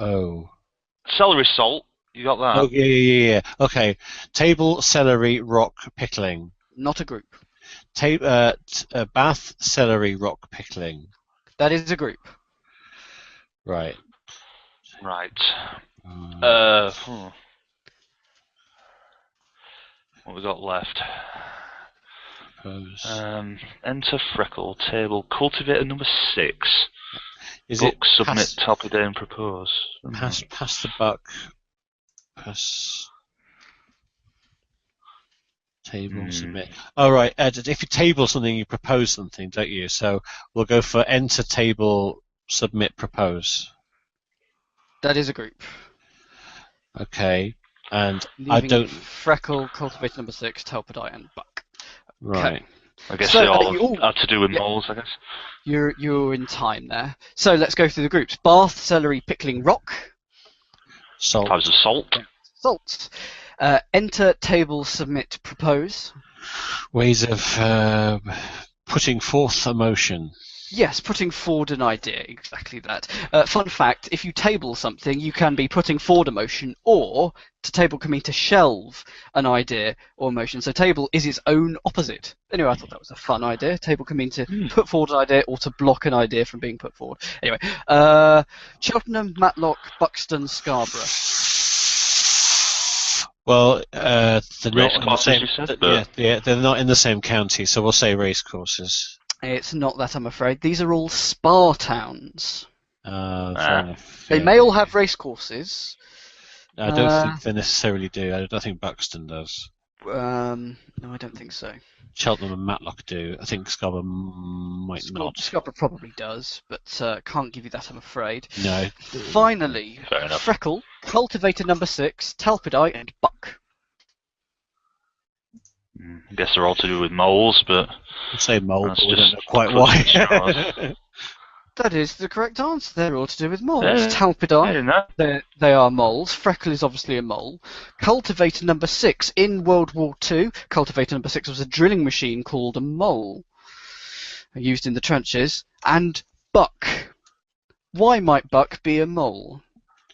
Celery salt. You got that? Oh, yeah. Okay. Table, celery, rock, pickling. Not a group. Bath, celery, rock, pickling. That is a group. Right. What we got left? Propose. Enter freckle table. Cultivator number 6. Is Book, it submit, copy down, propose. Pass the buck. Pass. Table, submit. Oh, right. If you table something, you propose something, don't you? So we'll go for enter table, submit, propose. That is a group. Okay. And Leaving I don't. Freckle, cultivator number 6, Telpidite, and buck. Right. Okay. I guess So, they all have to do with moles, I guess. You're in time there. So let's go through the groups. Bath, celery, pickling, rock. Salt. Types of salt. Salt. Enter, table, submit, propose. Ways of putting forth emotion. Yes, putting forward an idea, exactly that. Fun fact, if you table something, you can be putting forward a motion, or to table can mean to shelve an idea or motion. So table is its own opposite. Anyway, I thought that was a fun idea. Table can mean to put forward an idea or to block an idea from being put forward. Anyway, Cheltenham, Matlock, Buxton, Scarborough. Well, they're not in the Racecourses, same. you said, They're not in the same county, so we'll say racecourses. It's not that, I'm afraid. These are all spa towns. Fair enough. They Yeah. may all have racecourses. I don't think they necessarily do. I don't think Buxton does. No, I don't think so. Cheltenham and Matlock do. I think Scarborough might not. Scarborough probably does, but can't give you that, I'm afraid. No. Finally, Fair enough. Freckle, Cultivator number 6, Talpidae, and Buck. I guess they're all to do with moles, but We'll say mole, That's but we don't just know quite close why. That is the correct answer. They're all to do with moles. Yeah. I Talpidae, didn't know. they are moles. Freckle is obviously a mole. Cultivator number 6, in World War II, Cultivator number 6 was a drilling machine called a mole, used in the trenches. And Buck. Why might Buck be a mole?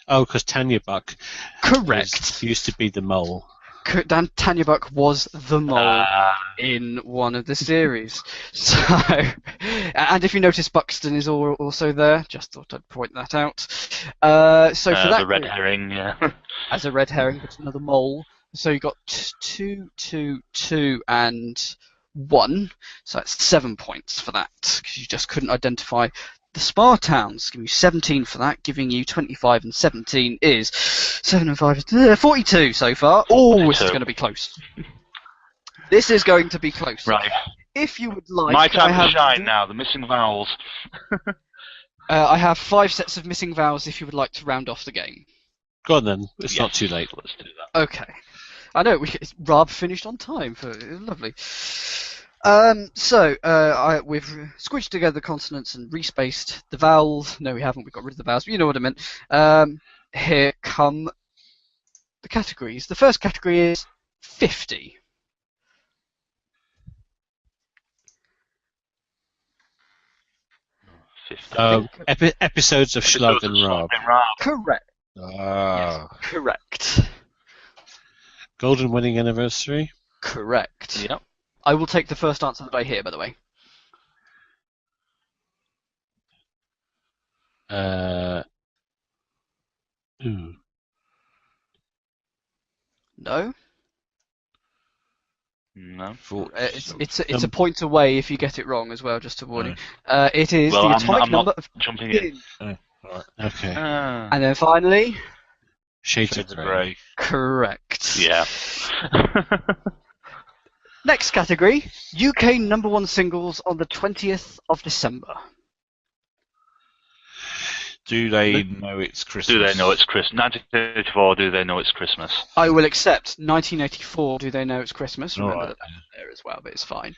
Oh, because Tanya Buck Correct. used to be the mole. Tanya Buck was the mole in one of the series. So, and if you notice, Buxton is also there. Just thought I'd point that out. So for that, the red herring, yeah. as a red herring, but another mole. So you got 2, 2, 2, and 1. So that's 7 points for that because you just couldn't identify the spa towns. Give you 17 for that, giving you 25 and 17 is 7 and 5 is 42 so far. Oh, this is going to be close. This is going to be close. Right. If you would like, My time to shine now, the missing vowels. I have 5 sets of missing vowels if you would like to round off the game. Go on then. It's Yes, not too late. Let's do that. Okay. I know, Raab finished on time. Lovely. We've squished together the consonants and respaced the vowels. No, we haven't. We got rid of the vowels, but you know what I meant. Here come the categories. The first category is 50. Episodes of Schlag and Raab. Correct. Ah. Yes, correct. Golden wedding anniversary. Correct. Yep. I will take the first answer that I hear, by the way. No? No. It's a point away if you get it wrong as well, just to warn you. It is Well, the I'm atomic number not of jumping in. Right. Okay. And then finally, Shades of Grey. correct. Yeah. Next category, UK #1 singles on the 20th of December. Do they know it's Christmas? Do they know it's Christmas? 1984, do they know it's Christmas? I will accept 1984, Do They Know It's Christmas? Remember Alright. that that's there as well, but it's fine.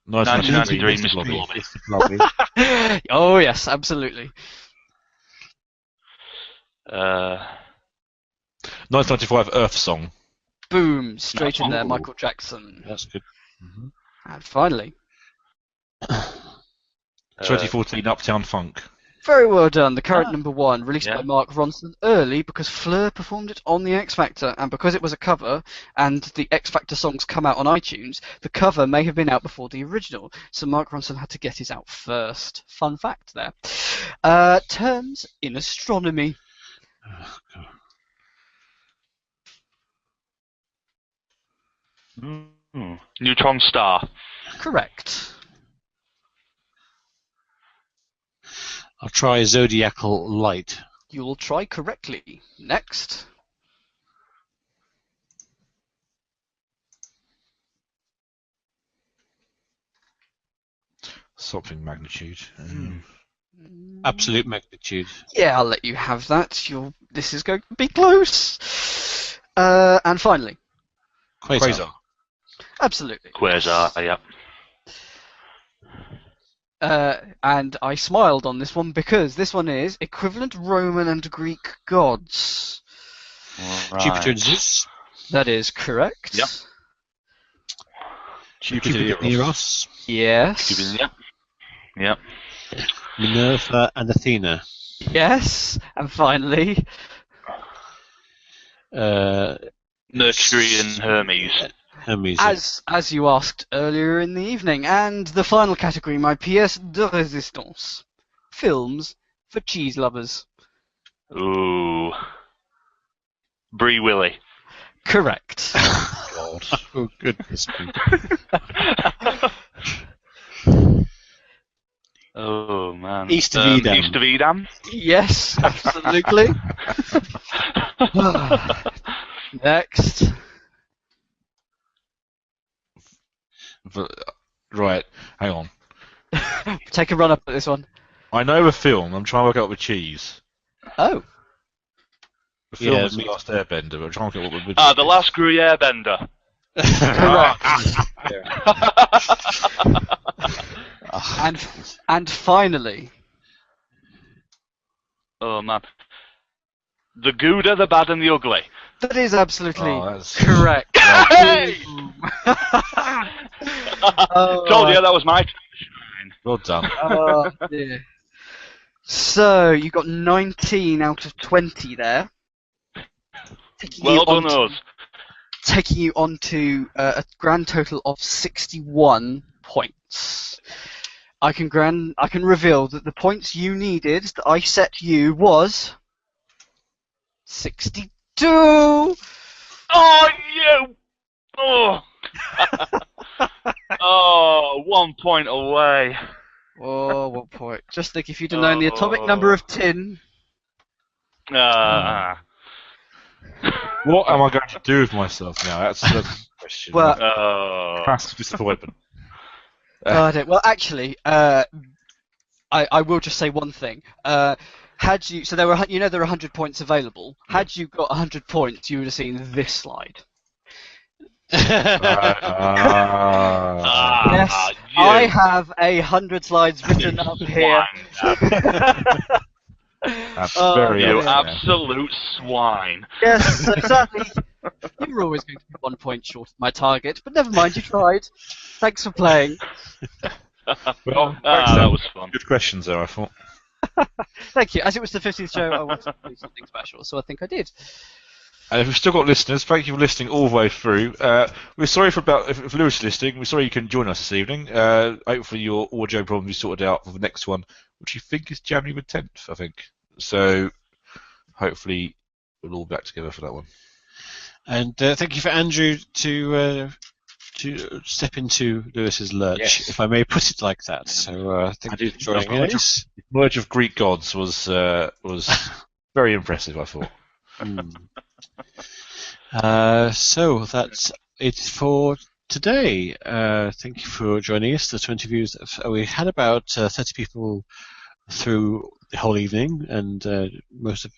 1993, Mr. Blobby. Blobby. Oh yes, absolutely. 1995 Earth Song. Boom, straight in there, Ooh. Michael Jackson. That's good. And finally, 2014 Uptown Funk. very well done, the current #1, released Yeah. by Mark Ronson early because Fleur performed it on the X Factor, and because it was a cover, and the X Factor songs come out on iTunes, the cover may have been out before the original, so Mark Ronson had to get his out first. Fun fact there. Terms in astronomy. Oh, God. Neutron star. Correct. I'll try Zodiacal Light. You will try correctly. Next. Something magnitude. Absolute magnitude. Yeah, I'll let you have that. This is going to be close. And finally, Quasar. absolutely. Quasar, yep. And I smiled on this one because this one is equivalent Roman and Greek gods. Right. Jupiter and Zeus. That is correct. Yep. Jupiter and Eros. Yes. Jupiter, yep. Yep. Minerva and Athena. Yes, and finally, Mercury and Hermes. Hermes. as you asked earlier in the evening, and the final category, my pièce de résistance, films for cheese lovers. Ooh. Brie Willie. Correct. God. Oh, goodness me. Oh, man. East of Edam. East of Edam. Yes, absolutely. Next. Right, hang on. Take a run up at this one. I know a film. I'm trying to work out with cheese. Oh. The film Yeah, is The me- Last Airbender, but I'm trying to work out what The Last Gruyere Bender. And finally, Oh, man. The Gouda, the Bad and the Ugly. that is absolutely that's correct. Hey! Oh, Told you that was my time to shine. well done. oh, dear. So you got 19 out of 20 there. Well done, us. Taking you on to a grand total of 61 points. I can reveal that the points you needed that I set you was 62. Oh, you! Oh! Oh, 1 point away. Oh, 1 point. Just think if you'd have known the atomic number of tin. What am I going to do with myself now? That's the question. Well, That's disappointment. well, actually, I will just say one thing. Had you, so there were, there are 100 points available. Had you got 100 points, you would have seen this slide. Yes, I have 100 slides written up here. That's very You unfair. absolute swine. Yes, exactly. You were always going to be 1 point short of my target, but never mind, you tried. Thanks for playing. Well, That was fun. good questions there, I thought. Thank you. As it was the 50th show, I wanted to do something special, so I think I did. And if we've still got listeners, thank you for listening all the way through. We're sorry if Lewis is listening. We're sorry you couldn't join us this evening. Hopefully your audio problem will be sorted out for the next one, which you think is January the 10th, I think. So hopefully we'll all be back together for that one. And thank you for Andrew to step into Lewis's lurch, Yes. if I may put it like that. So thank you for joining us. The merge of Greek gods was very impressive, I thought. So that's it for today. Thank you for joining us. The 20 views. We had about 30 people through the whole evening, and most of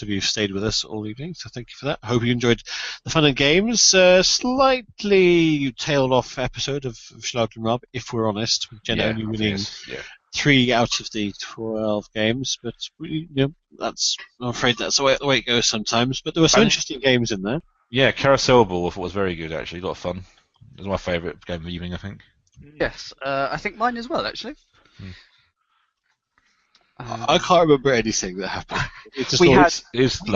you stayed with us all evening. So thank you for that. Hope you enjoyed the fun and games. Slightly tailed off episode of Schlag and Raab, if we're honest, with Jenna only winning 3 out of the 12 games, but I'm afraid that's the way it goes sometimes. But there were some interesting games in there. Yeah, Carousel Ball I thought was very good actually, a lot of fun. It was my favourite game of the evening, I think. Yes, I think mine as well, actually. I can't remember anything that happened. We had, just to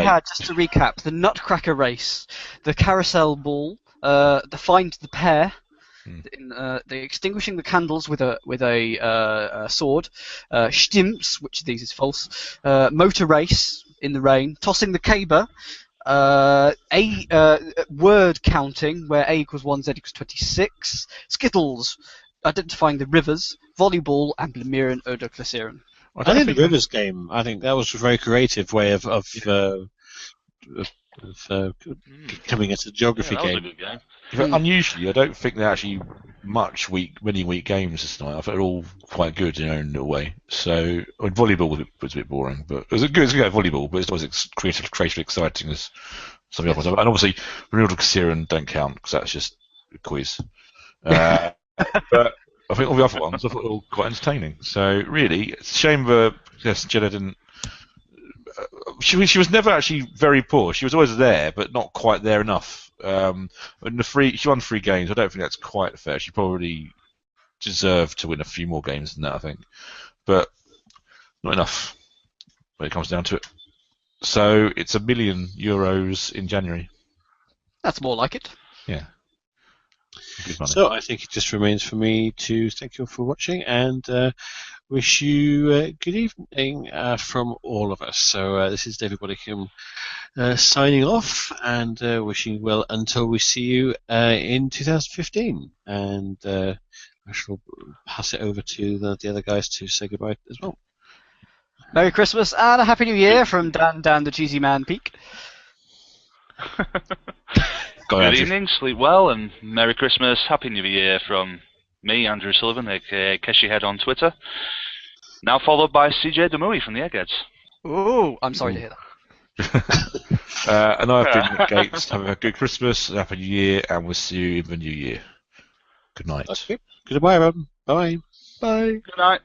recap, the Nutcracker Race, the Carousel Ball, the Find the Pair, the Extinguishing the Candles with a sword, Stimps, which of these is false, Motor Race in the rain, Tossing the Caber, word counting, where A equals 1, Z equals 26, Skittles, Identifying the Rivers, Volleyball, and Lemire and Odoclasiran. I think the Rivers game, I think that was a very creative way of coming at a geography That was a game. good game. Unusually, I don't think they're actually much winning week games this night. I think they're all quite good in their own little way. So, volleyball was a bit boring, but it was a good game of volleyball, but it's always creatively exciting as some of the other ones. And obviously, Renewal and don't count because that's just a quiz. But I think all the other ones I thought were all quite entertaining. So really, it's a shame that Jenna didn't. She was never actually very poor. She was always there, but not quite there enough. She won 3 games. I don't think that's quite fair. She probably deserve to win a few more games than that, I think, but not enough when it comes down to it. So it's €1 million in January. That's more like it. Yeah. Good money. So I think it just remains for me to thank you all for watching and wish you good evening from all of us. So this is David Bodycombe signing off and wishing you well until we see you in 2015. And I shall pass it over to the other guys to say goodbye as well. Merry Christmas and a Happy New Year from Dan the Cheesy Man Peake. Good evening, sleep well, and Merry Christmas, Happy New Year from me, Andrew Sullivan, aka Keshi Head on Twitter. Now followed by CJ Demui from the Eggheads. Oh, I'm sorry to hear that. And I've been Gates. Have a good Christmas, Happy New Year, and we'll see you in the new year. Good night. Okay. Goodbye, everyone. Bye. Bye. Good night.